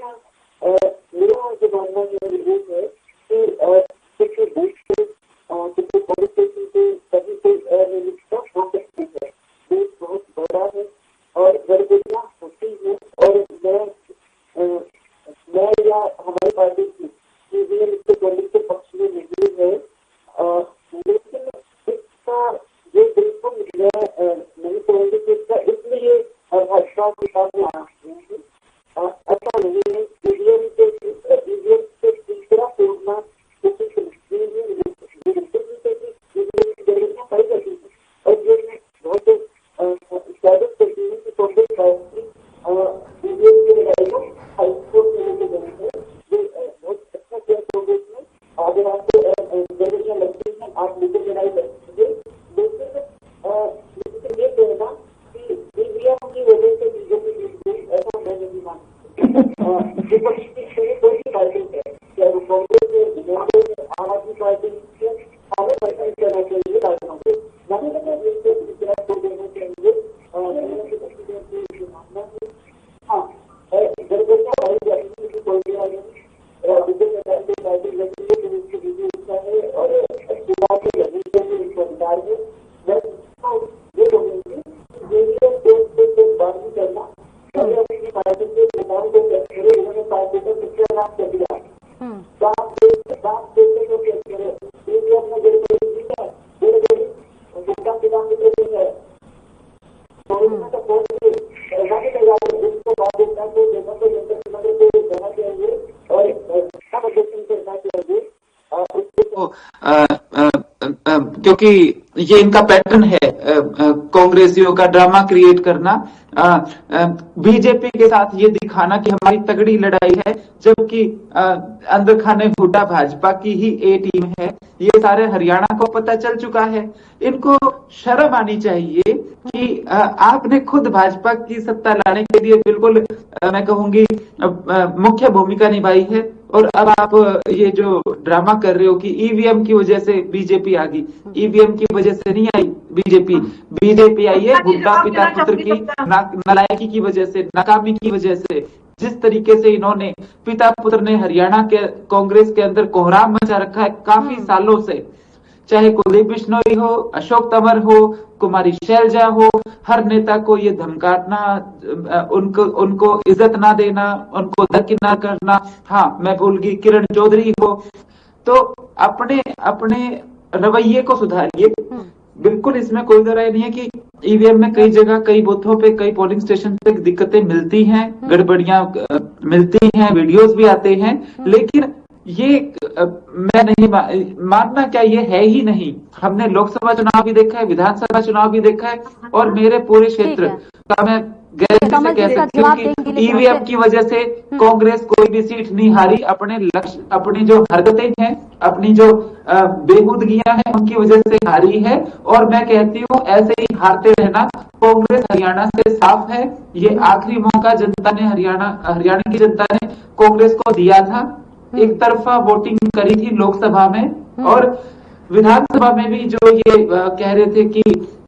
मेरा जो मानना ये है कि किसी देश के किसी पुलिस स्टेशन से कभी कोई एयर नहीं मिलता हो सकती है। देश बहुत बड़ा है और गड़बड़ियाँ होती है, और मैं या हमारी पार्टी की ईवीएम के कांग्रेस के पक्ष में नहीं है, लेकिन इसका ये बिल्कुल मैं नहीं कहूँगी कि इसका इसलिए भाजपा के सामने आना चाहिए। ऐसा नहीं है, ईवीएम के तीसरा तोड़ना किसी से मुश्किल नहीं, ईवीएम की गड़बड़ियाँ पाई जाती है और ये बहुत स्वागत करती है कि कांग्रेस पार्टी ईवीएम की लड़ाई को हाईकोर्ट में लेके गई है। ये बहुत अच्छा किया कांग्रेस ने। अगर आपको गड़बड़ियाँ लगती हैं आप लेकर लड़ाई लड़ेंगे, लेकिन ये कहना कि ईवीएम की वजह से बीजेपी जीत गई, ऐसा मैं नहीं मानता। विपक्ष की कोई भी पार्टी है, चाहे वो कांग्रेस है, आम आदमी पार्टी है, हमें पसंद करना चाहिए राज्यों को, नहीं तो देना चाहिए। हाँ, गड़बड़ियाँ पाई जाती है, कोई भी नहीं, पार्टी लगी है फिर उसकी विधि होता है और चुनाव की लगी उनको अधिकार है। ये कहूँगी ईवीएम बात नहीं करना, अपनी पार्टी के चुनाव को करे, उन्होंने पार्टी को कितना नाम कर दिया, बात देते तो क्या करे, ईवीएम में गड़बड़ी नहीं है, वोटा के नाम नहीं है, तो इसमें तो बहुत उसको बात देना तो देना तो देना चाहिए और करना चाहिए। क्योंकि ये इनका पैटर्न है कांग्रेसियों का ड्रामा क्रिएट करना, बीजेपी के साथ ये दिखाना कि हमारी तगड़ी लड़ाई है, जबकि अंदर खाने हुड्डा भाजपा की ही ए टीम है। ये सारे हरियाणा को पता चल चुका है। इनको शर्म आनी चाहिए कि आपने खुद भाजपा की सत्ता लाने के लिए बिल्कुल मैं कहूंगी मुख्य भूमिका निभाई है, और अब आप ये जो ड्रामा कर रहे हो कि ईवीएम की वजह से बीजेपी आ गई, ईवीएम की वजह से नहीं आई बीजेपी आई है हुड्डा पिता पुत्र की नालायकी की वजह से, नाकामी की वजह से। जिस तरीके से इन्होंने पिता पुत्र ने हरियाणा के कांग्रेस के अंदर कोहराम मचा रखा है काफी सालों से, चाहे कुलदीप बिश्नोई हो, अशोक तंवर हो, कुमारी शैलजा हो, हर नेता को ये धमकाना, उनको इज्जत ना देना, उनको दरकिनार करना। हाँ, मैं भूल गई किरण चौधरी हो। तो अपने अपने रवैये को सुधारिए। बिल्कुल इसमें कोई दो राय नहीं है कि ईवीएम में कई जगह, कई बूथों पे, कई पोलिंग स्टेशन पे दिक्कतें मिलती हैं, गड़बड़ियां मिलती हैं, वीडियोस भी आते हैं, लेकिन ये मैं नहीं मानना क्या ये है ही नहीं। हमने लोकसभा चुनाव भी देखा है, विधानसभा चुनाव भी देखा है, और मेरे पूरे क्षेत्र का मैं गारंटी से कह सकती हूँ कि ईवीएम की वजह से कांग्रेस कोई भी सीट नहीं हारी। अपने लक्ष्य, अपनी जो हरकतें हैं, अपनी जो बेहूदगियां हैं, उनकी वजह से हारी है। और मैं कहती हूँ ऐसे ही हारते रहना। कांग्रेस हरियाणा से साफ है। ये आखिरी मौका जनता ने, हरियाणा की जनता ने कांग्रेस को दिया था। एक तरफा वोटिंग करी थी लोकसभा में, और विधानसभा में भी जो ये कह रहे थे कि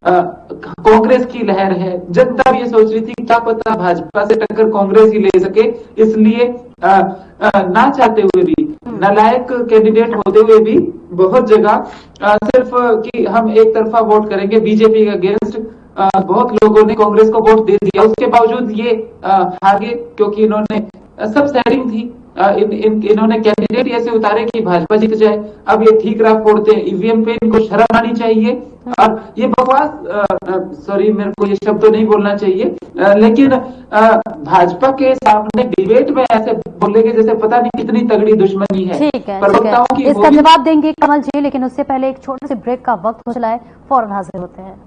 कांग्रेस की लहर है, जनता भी ये सोच रही थी क्या पता भाजपा से टक्कर कांग्रेस ही ले सके। इसलिए ना चाहते हुए भी, नालायक कैंडिडेट होते हुए भी बहुत जगह सिर्फ कि हम एक तरफा वोट करेंगे बीजेपी के अगेंस्ट, बहुत लोगों ने कांग्रेस को वोट दे दिया। उसके बावजूद ये हार गए, क्योंकि इन्होंने सब सेटिंग थी। इन्होंने कैंडिडेट ऐसे उतारे कि भाजपा जीत जाए। अब ये ठीक राह फोड़ते हैं। ईवीएम पे इनको शर्म आनी चाहिए। और ये बकवास, सॉरी मेरे को ये शब्द नहीं बोलना चाहिए, लेकिन भाजपा के सामने डिबेट में ऐसे बोलेंगे जैसे पता नहीं कितनी तगड़ी दुश्मनी है। ठीक है, इसका जवाब देंगे कमल जी, लेकिन उससे पहले एक छोटे से ब्रेक का वक्त हो चला है, फौरन हाजिर होते हैं।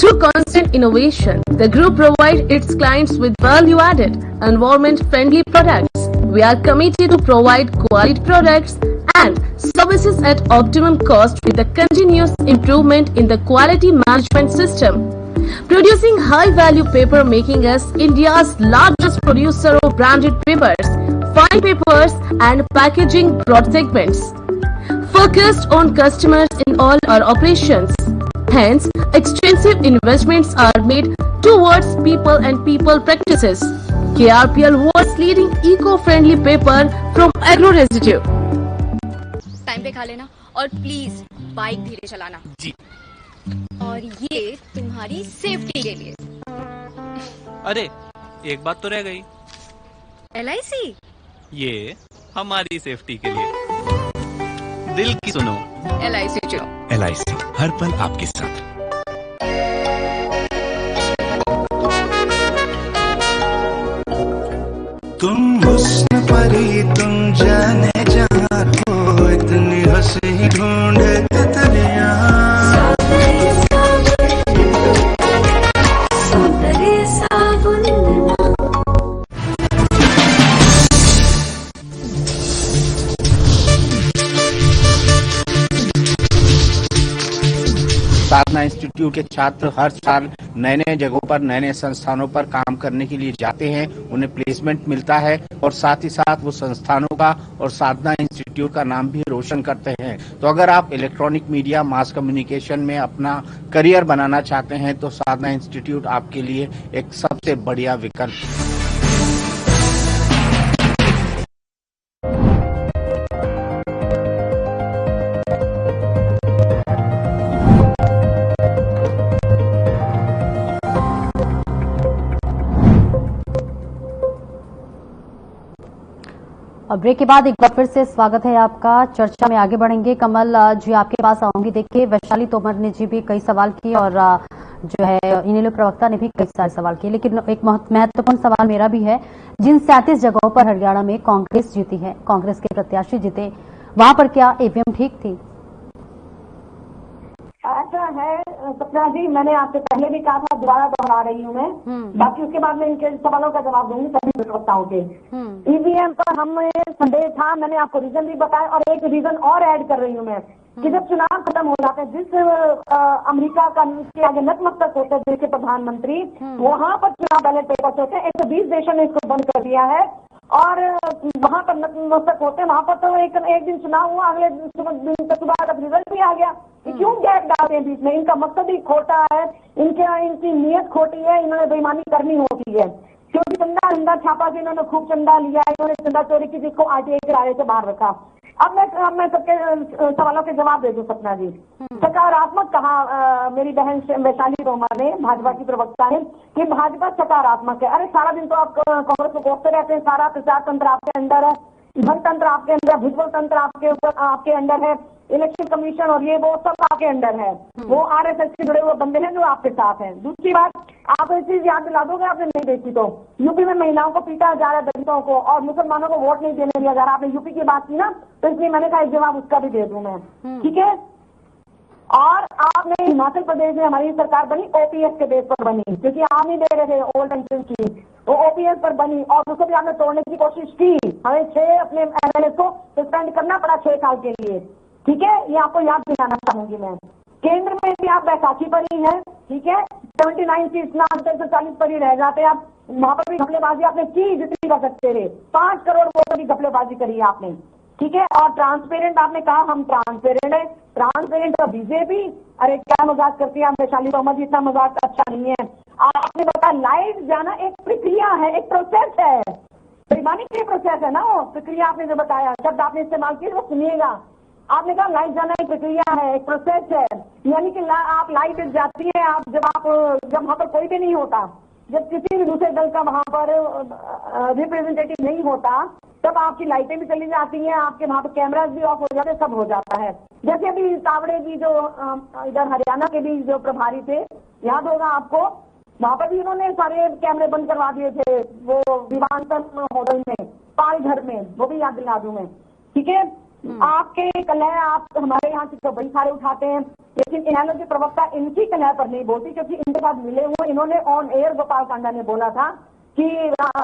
Through constant innovation, the group provides its clients with value-added, environment-friendly products. We are committed to provide quality products and services at optimum cost with a continuous improvement in the quality management system. Producing high-value paper, making us India's largest producer of branded papers, fine papers and packaging broad segments. Focused on customers in all our operations. Hence, extensive investments are made towards people and people practices. KRPL was leading eco-friendly paper from agro residue. Time पे खा लेना और please bike धीरे चलाना जी। और ये तुम्हारी safety के लिए। अरे एक बात तो रह गई। LIC? ये हमारी सेफ्टी के लिए। दिल की सुनो, LIC चुनो। LIC हर पल आपके साथ। तुम हुस्न परी, तुम जाने जहाँ हो, इतनी हंसी ढूंढे तेरिया। साधना इंस्टीट्यूट के छात्र हर साल नए नए जगहों पर, नए नए संस्थानों पर काम करने के लिए जाते हैं। उन्हें प्लेसमेंट मिलता है और साथ ही साथ वो संस्थानों का और साधना इंस्टीट्यूट का नाम भी रोशन करते हैं। तो अगर आप इलेक्ट्रॉनिक मीडिया, मास कम्युनिकेशन में अपना करियर बनाना चाहते हैं तो साधना इंस्टीट्यूट आपके लिए एक सबसे बढ़िया विकल्प है। और ब्रेक के बाद एक बार फिर से स्वागत है आपका। चर्चा में आगे बढ़ेंगे। कमल जी आपके पास आऊंगी। देखिए, वैशाली तोमर ने जी भी कई सवाल किए और जो है इनेलो प्रवक्ता ने भी कई सारे सवाल किए, लेकिन एक महत्वपूर्ण सवाल मेरा भी है। जिन 37 जगहों पर हरियाणा में कांग्रेस जीती है, कांग्रेस के प्रत्याशी जीते, वहां पर क्या ईवीएम ठीक थी? ऐसा है सपना जी, मैंने आपसे पहले भी कहा था, दोबारा दोहरा रही हूँ मैं। बाकी उसके बाद मैं इनके सवालों का जवाब दूंगी सभी प्रवक्ताओं के। ईवीएम पर हमें संदेह था, मैंने आपको रीजन भी बताया, और एक रीजन और ऐड कर रही हूँ मैं कि जब चुनाव खत्म हो जाते हैं, जिस अमेरिका का के आगे नतमस्तक होते हैं देश के प्रधानमंत्री, वहां पर चुनाव बैलेट पेपर्स होते हैं। 120 देशों ने इसको बंद कर दिया है और वहां पर नतमस्तक होते हैं। वहां पर तो एक दिन चुनाव हुआ, अगले दिन के सुबह तक रिजल्ट भी आ गया। क्यों गैप डालते हैं बीच में? इनका मकसद ही खोटा है, इनकी नीयत खोटी है, इन्होंने बेईमानी करनी होती है। क्योंकि चंदा छापा से इन्होंने खूब चंदा लिया, इन्होंने चंदा चोरी की, जिसको आरटीआई किराए से बाहर रखा। अब मैं सबके सवालों के जवाब दे दूं सपना जी। सकारात्मक कहा मेरी बहन वैशाली तोमर ने, भाजपा की प्रवक्ता ने, कि भाजपा सकारात्मक है। अरे सारा दिन तो आप कांग्रेस को कोसते रहते हैं, सारा प्रचार तंत्र आपके अंदर है, धन तंत्र आपके अंदर, भुजबल तंत्र आपके अंदर है, इलेक्शन कमीशन और ये वो सब आपके अंदर है। वो आरएसएस से जुड़े हुए बंदे हैं जो आपके साथ हैं। दूसरी बात, आप एक चीज याद दिला दोगे, आपने नहीं देखी तो यूपी में महिलाओं को पीटा जा रहा है, दलितों को, और मुसलमानों को वोट नहीं देने दिया जा रहा। आपने यूपी की बात की ना, तो इसलिए मैंने कहा एक जवाब उसका भी दे दूं मैं, ठीक है। और आपने हिमाचल प्रदेश में हमारी सरकार बनी ओपीएस के बेस पर बनी, क्योंकि आप नहीं दे रहे थे ओल्ड पेंशन की, वो ओपीएस पर बनी और उसको भी आपने तोड़ने की कोशिश की। हमें 6 अपने एमएलए को सस्पेंड करना पड़ा 6 साल के लिए, ठीक है। ये आपको याद दिलाना चाहूंगी मैं। केंद्र में भी आप बैसाखी पर ही है, ठीक है। 79 सीट ना 140 पर ही रह जाते आप। वहां पर भी घपलेबाजी आपने की जितनी कर सकते थे, 5 करोड़ वोटों की घपलेबाजी करी आपने, ठीक है। और ट्रांसपेरेंट आपने कहा हम ट्रांसपेरेंट है, ट्रांसपेरेंट और बीजेपी, अरे क्या मजाक करती है आप वैशाली तोमर जी, इतना मजाक अच्छा नहीं है। आपने बताया लाइव जाना एक प्रक्रिया है, एक प्रोसेस है, बेईमानी के प्रोसेस है ना वो प्रक्रिया। आपने जो बताया शब्द आपने इस्तेमाल किया वो सुनिएगा, आपने कहा लाइव जाना एक प्रक्रिया है, एक प्रोसेस है, यानी कि आप लाइव जाती है आप जब वहां पर कोई भी नहीं होता, जब किसी भी दूसरे दल का वहां पर रिप्रेजेंटेटिव नहीं होता, तब आपकी लाइटें भी चली जाती हैं, आपके वहां पर कैमराज भी ऑफ हो जाते, सब हो जाता है। जैसे अभी तावड़े जी जो इधर हरियाणा के भी जो प्रभारी थे, याद होगा आपको, वहां पर भी उन्होंने सारे कैमरे बंद करवा दिए थे, वो विमानतल होटल में, पाल घर में, वो भी याद दिला दूं मैं, ठीक है। आपके कलह आप हमारे यहाँ से तो बड़ी सारे उठाते हैं, लेकिन इन्होंने के प्रवक्ता इनकी कलह पर नहीं बोलती, क्योंकि इनके साथ मिले हुए इन्होंने ऑन एयर गोपाल कांडा ने बोला था कि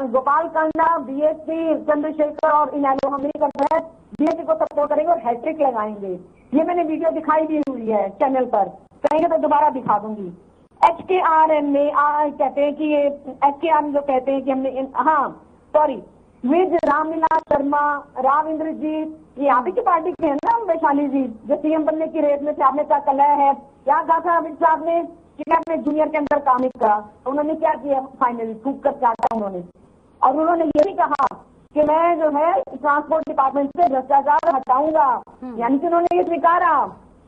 गोपाल कांडा, बीएसपी, चंद्रशेखर और इनैलो हम नहीं करते हैं, बीएसपी को सपोर्ट करेंगे और हैट्रिक लगाएंगे। ये मैंने वीडियो दिखाई दी हुई है चैनल पर, कहेंगे तो दोबारा दिखा दूंगी। HKR में कहते हैं कि ये HKR जो कहते हैं कि हमने विज रामविलास शर्मा, राव इंद्रजीत, ये आप ही की पार्टी के हैं ना वैशाली जी, जो सीएम बनने की रेस में थे। आपने क्या कलह है, क्या कहा था अमित साहब ने कि मैं अपने जूनियर के अंदर काम नहीं करा, तो उन्होंने क्या किया, फाइनली फूक कर काटा उन्होंने। और उन्होंने ये भी कहा कि मैं जो है ट्रांसपोर्ट डिपार्टमेंट से भ्रष्टाचार हटाऊंगा, यानी कि उन्होंने ये स्वीकारा,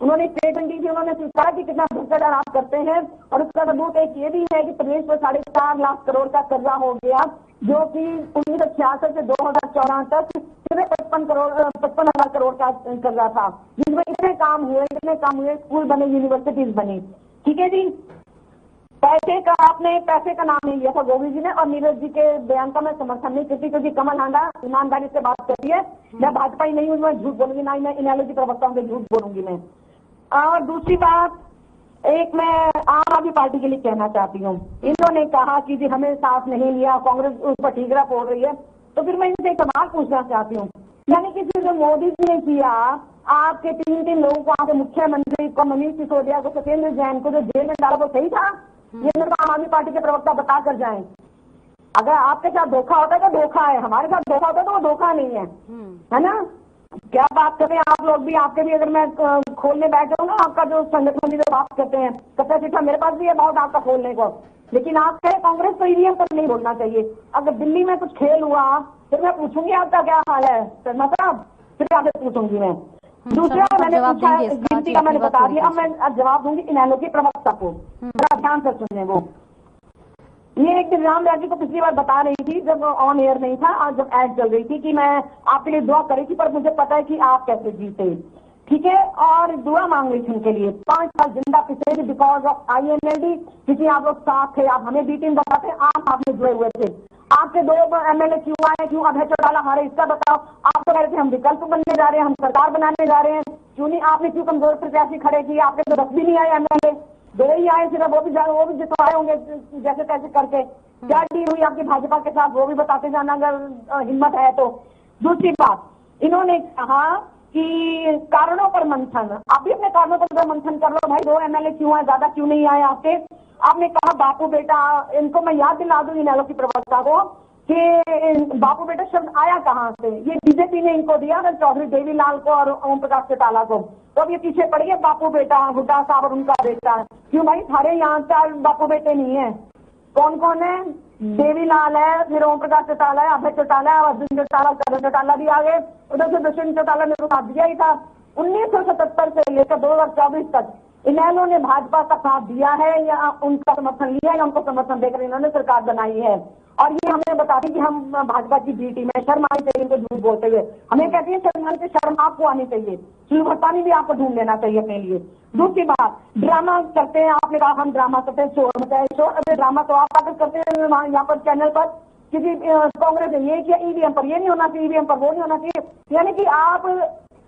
उन्होंने स्टेटमेंट दी थी, उन्होंने स्वीकारा कि कितना भ्रष्टाचार आप करते हैं। और उसका सबूत एक ये भी है कि प्रदेश में 4.5 लाख करोड़ का कर्जा हो गया, जो कि 1966 से 2014 तक सिर्फ 55,000 करोड़ का कर्जा था, जिसमें इतने काम हुए, स्कूल बने, यूनिवर्सिटीज बनी, ठीक है जी। पैसे का नाम नहीं लिया था गोविंद जी ने, और नीरज जी के बयान का मैं समर्थन नहीं करती, क्योंकि कमल हांडा ईमानदारी से बात करती है। मैं भाजपा ही नहीं हूँ, मैं झूठ बोलूंगी, ना ही मैं इनैलो की प्रवक्ताओं के झूठ बोलूंगी मैं। और दूसरी बात, एक मैं आम आदमी पार्टी के लिए कहना चाहती हूँ, इन्होंने कहा कि जी हमें साथ नहीं लिया, कांग्रेस उस पर ठीकरा फोड़ रही है, तो फिर मैं इनसे एक सवाल पूछना चाहती हूँ, यानी कि जो मोदी जी ने किया, आपके 3 लोगों को, आपके मुख्यमंत्री को, मनीष सिसोदिया को, सत्येंद्र जैन को जो जेल में डाला, वो सही था? ये मेरे को आम आदमी पार्टी के प्रवक्ता बता कर जाएं। अगर आपके साथ धोखा होता है तो धोखा है, हमारे साथ धोखा होता है तो वो धोखा नहीं है ना। क्या बात कर रहे हैं आप लोग भी, आपके भी अगर मैं खोलने बैठ जाऊँ ना, आपका जो संगठन जो बात करते हैं, कच्चा चिट्ठा मेरे पास भी है बहुत आपका खोलने को, लेकिन आप कहे कांग्रेस तो ईवीएम पर नहीं बोलना चाहिए। अगर दिल्ली में कुछ खेल हुआ फिर मैं पूछूंगी आपका क्या हाल है शर्मा साहब, फिर आपसे पूछूंगी मैं। दूसरा मैंने पूछा गिनती का, मैंने बता दिया, अब मैं जवाब दूंगी इनैलो के प्रवक्ता को, बड़ा ध्यान से सुनने। वो ये एक दिन राम राजी को पिछली बार बता रही थी जब ऑन एयर नहीं था और जब एड चल रही थी कि मैं आपके लिए दुआ करी थी, पर मुझे पता है कि आप कैसे जीते, ठीक है। और दुआ मांग रही थी उनके लिए, 5 साल जिंदा पिछले थे बिकॉज ऑफ INLD, क्योंकि आप लोग साथ थे, आप हमें B-टीम बताते, आप में जुड़े हुए थे। आपके 2 MLA क्यों आए, क्यों अभय चौटाला हारे, इसका बताओ। आप तो कह रहे थे हम विकल्प बनने जा रहे हैं, हम सरकार बनाने जा रहे हैं, क्यों नहीं, आपने क्यों कमजोर प्रत्याशी खड़े किए? आपके तो 10 भी नहीं आए MLA, 2 ही आए सिर्फ, वो भी जितवाए होंगे जैसे तैसे करके। क्या डील हुई आपकी भाजपा के साथ, वो भी बताते जाना अगर हिम्मत है तो। दूसरी बात, इन्होंने कहा कि कारणों पर मंथन, आप भी अपने कारणों पर मंथन कर लो भाई, 2 MLA क्यों आए, ज्यादा क्यों नहीं आए आपके। आपने कहा बापू बेटा, इनको मैं याद दिला दूं इनैलो की प्रवक्ता को कि बापू बेटा शब्द आया कहाँ से, ये बीजेपी ने इनको दिया ना, चौधरी देवीलाल को और ओम प्रकाश चौटाला को, तो अब ये पीछे पड़ गए बापू बेटा, हुड्डा साहब और उनका बेटा। क्यों भाई, सारे यहाँ 4 बापू बेटे नहीं है, कौन कौन है? देवीलाल है, फिर ओम प्रकाश चौटाला है, अभय चौटाला है, अर्जुन चौटाला, करण चौटाला भी आ गए। उधर से दुष्यंत चौटाला ने तो साथ दिया ही था। 1977 से लेकर 2024 तक इनेलो ने भाजपा का साथ दिया है या उनका समर्थन लिया है या उनको समर्थन देकर इन्होंने सरकार बनाई है। और ये हमें बताती कि हम भाजपा की बी टीम है। शर्म आनी चाहिए इनको झूठ बोलते हुए। हमें कहती है शर्म आपको आनी चाहिए। शिवभट्टानी भी आपको ढूंढ लेना चाहिए अपने लिए। दूसरी बात, ड्रामा करते हैं, आपने कहा हम ड्रामा करते हैं, शोर मचाए शोर। अरे ड्रामा तो आप आकर करते हैं यहाँ पर चैनल पर, किसी कांग्रेस ने ये किया, ईवीएम पर ये नहीं होना चाहिए, ईवीएम पर वो नहीं होना चाहिए। यानी कि आप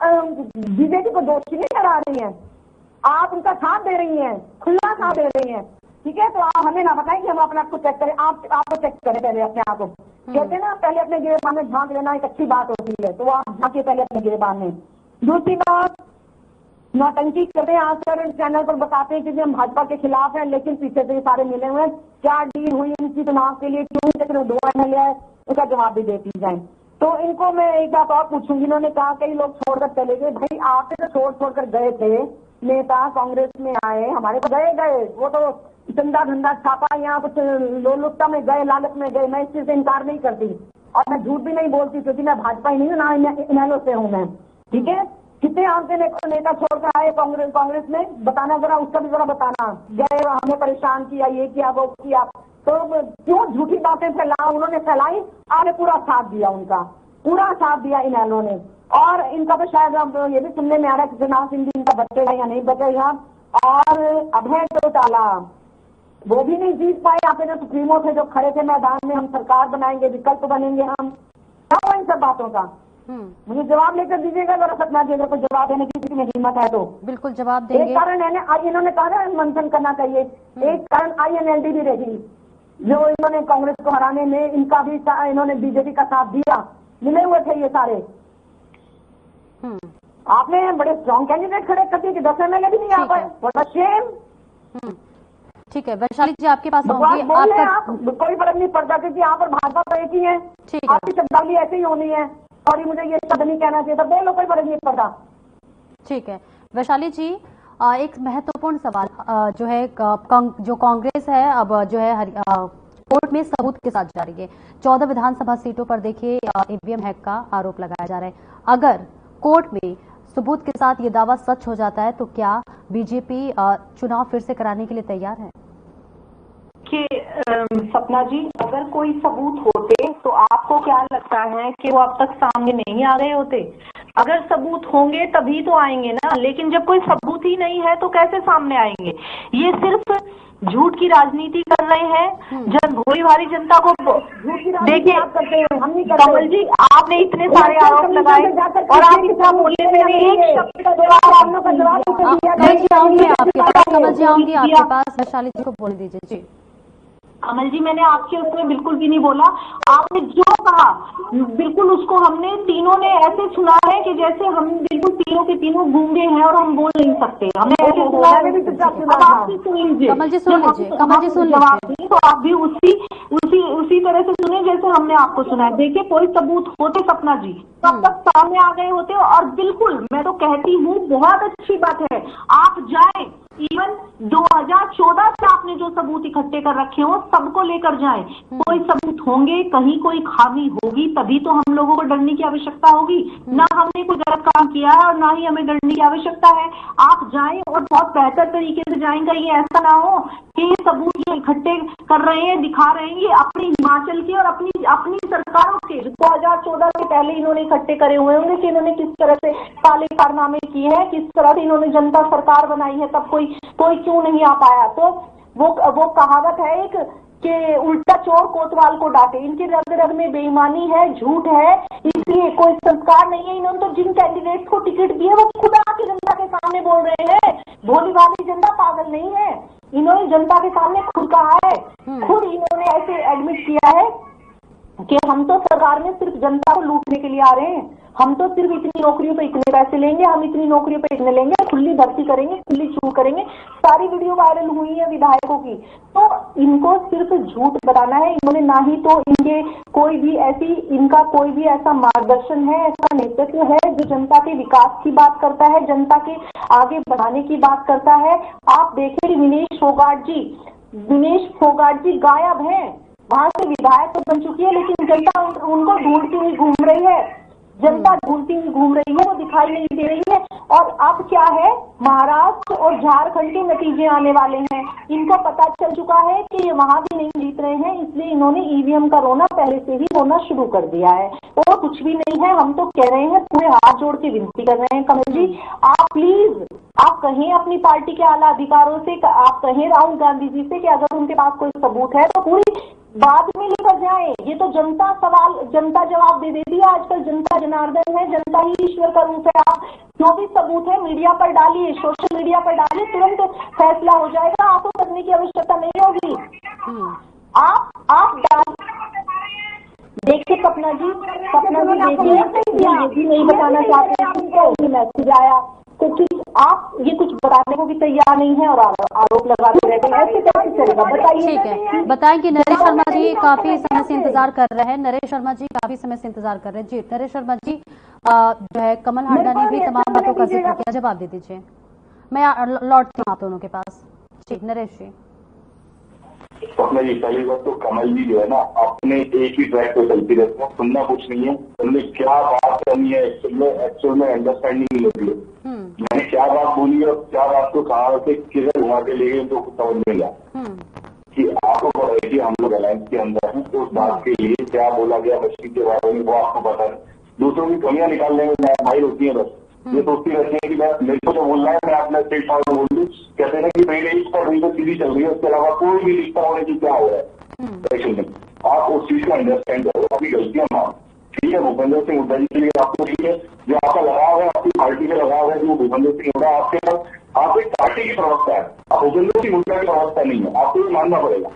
बीजेपी को दोषी नहीं ठहरा रही हैं, आप उनका साथ दे रही हैं, खुला साथ दे रही हैं। ठीक है, तो आप हमें ना बताएं कि हम अपने आप को चेक करें। आपको चेक करें पहले अपने आप को। कहते हैं ना, पहले अपने गिरेबान में झांक लेना एक अच्छी बात होती है, तो आप झांकिए पहले अपने गिरेबान में। दूसरी बात, नौटंकी करते हैं आकर चैनल पर बताते हैं कि हम भाजपा के खिलाफ हैं, लेकिन पीछे से सारे मिले हुए हैं। क्या डील हुई इनकी चुनाव के लिए, क्यों लेकिन 2 MLA है, उसका जवाब भी देती जाए। तो इनको मैं एक बात और पूछूंगी। इन्होंने कहा कई लोग छोड़कर चले गए। भाई आप तो छोड़कर गए थे, नेता कांग्रेस में आए, हमारे को गए, वो तो चंदा धंधा छापा, यहाँ कुछ लोलुपता में गए, लालच में गए। मैं इस चीज से इनकार नहीं करती और मैं झूठ भी नहीं बोलती, क्योंकि मैं भाजपा ही नहीं हूँ ना, इनेलो से हूँ मैं। ठीक है, कितने आपके नेता छोड़कर आए कांग्रेस में, बताना जरा, उसका भी जरा बताना। गए, हमें परेशान किया, ये किया, वो किया, तो क्यों झूठी बातें फैलाओ। उन्होंने फैलाई, आपने पूरा साथ दिया, उनका पूरा साथ दिया इनेलो ने। और इनका तो शायद अब ये भी सुनने में आ रहा है कि चुनाव सिंह इनका बचेगा या नहीं बचेगा। और अभय चौटाला वो भी नहीं जीत पाए। आपके जो सुप्रीमो थे, जो खड़े थे मैदान में, हम सरकार बनाएंगे, विकल्प बनेंगे, हम क्या हुआ इन सब बातों का? मुझे जवाब लेकर दीजिएगा जरा सपना जी, अगर कोई जवाब देने की किसी में हिम्मत है तो। बिल्कुल जवाब देंगे। एक कारण है, इन्होंने कहा ना मंथन करना चाहिए। एक कारण INLD भी रही, जो इन्होंने कांग्रेस को हराने में इनका भी इन्होंने बीजेपी का साथ दिया, मिले हुए थे ये सारे। आपने बड़े स्ट्रॉन्ग कैंडिडेट खड़े करते कि 10 MLA भी नहीं आ पाए। What a shame. ठीक है, वैशाली जी आपके पास आऊंगी। आप कोई फर्क नहीं पड़ता, क्योंकि यहाँ पर भाजपा तो एक ही है। आपकी शब्दावली ऐसे ही होनी है, और मुझे ये शब्द नहीं कहना चाहिए था, बोलो, कोई फर्क नहीं पड़ता। ठीक है वैशाली जी, एक महत्वपूर्ण सवाल जो है, जो कांग्रेस है अब जो है कोर्ट में सबूत के साथ जा रही है। 14 विधानसभा सीटों पर देखिए ईवीएम हैक का आरोप लगाया जा रहा है। अगर कोर्ट में सबूत के साथ ये दावा सच हो जाता है तो क्या बीजेपी चुनाव फिर से कराने के लिए तैयार है? कि सपना जी, अगर कोई सबूत होते तो आपको क्या लगता है कि वो अब तक सामने नहीं आ गए होते? अगर सबूत होंगे तभी तो आएंगे ना, लेकिन जब कोई सबूत ही नहीं है तो कैसे सामने आएंगे? ये सिर्फ झूठ की राजनीति कर रहे हैं। भोली भारी जनता को देखिए, कमल जी आपने इतने सारे आरोप लगाए और आप इतना बोले, मैंने एक शब्द का जवाब कमल जी आऊंगी आपके पास, वैशाली जी को बोल दीजिए। जी कमल जी, मैंने आपके उसमें बिल्कुल भी नहीं बोला। आपने जो कहा बिल्कुल उसको हमने तीनों ने ऐसे सुना है कि जैसे हम बिल्कुल तीनों के तीनों गूंगे हैं और हम बोल नहीं सकते। हमें ऐसे सुना है। आप भी सुन लीजिए, कमल जी सुन लीजिए, कमल जी सुन लीजिए, तो आप भी उसी तरह से सुने जैसे हमने आपको सुना है। देखिए, कोई सबूत होते सपना जी तब तक सामने आ गए होते। और बिल्कुल मैं तो कहती हूँ बहुत अच्छी बात है, आप जाए, इवन 2014 से आपने जो सबूत इकट्ठे कर रखे हो सबको लेकर जाएं। कोई सबूत होंगे, कहीं कोई खामी होगी, तभी तो हम लोगों को डरने की आवश्यकता होगी। ना हमने कोई गलत काम किया है और ना ही हमें डरने की आवश्यकता है। आप जाएं और बहुत बेहतर तरीके से जाएं। कहीं ऐसा ना हो कि ये सबूत जो इकट्ठे कर रहे हैं, दिखा रहे हैं, ये अपनी हिमाचल की और अपनी सरकारों के 2014 से पहले इन्होंने इकट्ठे करे हुए होंगे कि इन्होंने किस तरह से काले कारनामे किए हैं, किस तरह से इन्होंने जनता सरकार बनाई है, तब कोई क्यों नहीं आ पाया। तो वो कहावत है एक कि उल्टा चोर कोतवाल को डांटे। इनके रग रग में बेईमानी है, झूठ है, इसलिए कोई संस्कार नहीं है। इन्होंने तो जिन कैंडिडेट को टिकट दिए वो खुद आके जनता के सामने बोल रहे हैं। भोली भाली जनता पागल नहीं है, इन्होंने जनता के सामने खुद कहा है, खुद इन्होंने ऐसे एडमिट किया है कि हम तो सरकार में सिर्फ जनता को लूटने के लिए आ रहे हैं। हम तो सिर्फ इतनी नौकरियों पे इतने पैसे लेंगे, हम इतनी नौकरियों पे इतने लेंगे, खुली भर्ती करेंगे, खुली छूट करेंगे। सारी वीडियो वायरल हुई है विधायकों की। तो इनको सिर्फ झूठ बताना है। इन्होंने ना ही तो इनका कोई भी ऐसा मार्गदर्शन है, ऐसा नेतृत्व है जो जनता के विकास की बात करता है, जनता के आगे बढ़ाने की बात करता है। आप देखें विनेश फोगाट जी गायब हैं। वहां से विधायक तो बन चुकी है, लेकिन जनता उनको ढूंढती हुई घूम रही है, जनता ढूंढती हुई घूम रही है, वो दिखाई नहीं दे रही है। और अब क्या है, महाराष्ट्र और झारखंड के नतीजे आने वाले हैं। इनको पता चल चुका है कि ये वहां भी नहीं जीत रहे हैं, इसलिए इन्होंने ईवीएम का रोना पहले से ही होना शुरू कर दिया है। और कुछ भी नहीं है, हम तो कह रहे हैं, पूरे हाथ जोड़ के विनती कर रहे हैं, कमल जी आप प्लीज आप कहें अपनी पार्टी के आला अधिकारों से, आप कहें राहुल गांधी जी से कि अगर उनके पास कोई सबूत है तो पूरी बाद में लेकर जाए। ये तो जनता जवाब दे देती है। आजकल जनता जनार्दन है, जनता ही ईश्वर का रूप है। आप जो भी सबूत है मीडिया पर डालिए, सोशल मीडिया पर डालिए, तुरंत फैसला हो जाएगा, आंसू करने की आवश्यकता नहीं होगी। आप डाल देखिए सपना जी देखिए, ये भी नहीं बताना चाहते हैं उनको, मैसेज आया तो आप ये कुछ बताने को भी तैयार नहीं है और आरोप लगाते रहते हैं, ऐसे कैसे चलेगा बताइए। ठीक है, बताएं कि नरेश शर्मा जी काफी समय से इंतजार कर रहे हैं। नरेश शर्मा जी काफी समय से इंतजार कर रहे हैं। जी नरेश शर्मा जी, जो है कमल हांडा ने भी तमाम बातों का जिक्र किया, जवाब दे दीजिए। मैं लौटती हूँ आप दोनों के पास। ठीक नरेश जी। स्वप्ना जी, पहली बात तो कमल जी जो है ना अपने एक ही ट्रैक पे चलती रहती है, सुनना कुछ नहीं है। उन्होंने क्या बात करनी है एक्चुअल में अंडरस्टैंडिंग नहीं होती है। मैंने क्या बात बोली और क्या बात को कहा से किधर घुमा के ले गए तो कुछ समझ नहीं आया कि आपको पता है कि हम लोग अलायंस के अंदर हैं, तो उस बात के लिए क्या बोला गया मशीन के बारे में वो आपको पता है। दूसरों की कमियां निकालने में भाई होती है, बस ये सोचती रहती है कि मेरे को जो बोलना है मैं अपना स्टेट फॉर्म बोल दूँ। कहते हैं कि पहले इस पर तो सीधी चल रही है, उसके अलावा कोई भी रिश्ता होने की क्या हो रहा है। आप उस चीज को अंडरस्टैंड करो, अपनी गलतियां मानो। ठीक है, भूपेंद्र सिंह हुड्डा जी के लिए आपको ठीक है, जो आपका लगाव है आपकी पार्टी का लगाव है, जो भूपेंद्र सिंह हुड्डा आपके साथ आप एक पार्टी की प्रवक्ता है, आप भूपेंद्र सिंह हुड्डा की प्रवक्ता नहीं है, आपको ये मानना पड़ेगा।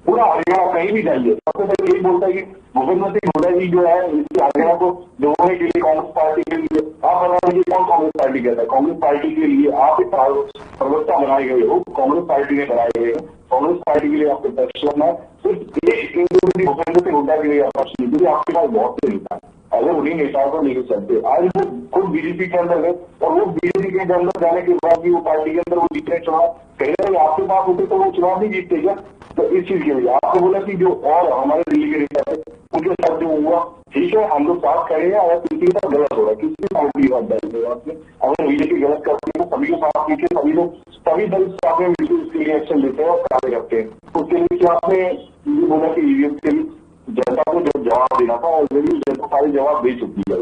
पूरा हरियाणा कहीं भी जाइए सबसे पहले यही बोलता है कि भूपेंद्र सिंह हुड्डा जी जो है इसकी हरियाणा को जोड़ने के लिए कांग्रेस पार्टी के लिए आप बता दीजिए कौन कांग्रेस पार्टी कहता है। कांग्रेस पार्टी के लिए आप एक प्रवक्ता बनाए गए हो, कांग्रेस पार्टी ने बनाए गए हैं, कांग्रेस पार्टी के लिए आपको पक्ष करना है। सिर्फ एक इंडिविजुअल भूपेंद्र सिंह हुड्डा के लिए पक्ष नहीं, क्योंकि आपके पास बहुत से नेता है, अगर उन्हीं नेताओं को लेकर चलते। आज वो खुद बीजेपी के अंदर है और वो बीजेपी के अंदर जाने के बाद भी वो पार्टी के अंदर वो जीतने चुनाव कहीं ना कहीं आपके पास होते तो वो चुनाव नहीं जीतते क्या। तो इस चीज के लिए आपने बोला कि जो और हमारे दिल्ली के नेता है उनके साथ जो हुआ ठीक है, हम लोग साथ खड़े हैं। अगर किसी के साथ गलत हो रहा है, किसी पार्टी की बात डालते हैं आपने, अगर बीजेपी गलत करती है तो सभी के साथ मिलकर सभी लोग सभी दल साथ में मिलकर उसके लिए एक्शन लेते हैं और कार्य करते हैं। उसके लिए क्या आपने ये बोला कि ईवीएम के लिए जनता को जो जवाब देना था ऑलरेडी जनता सारे जवाब दे चुकी है।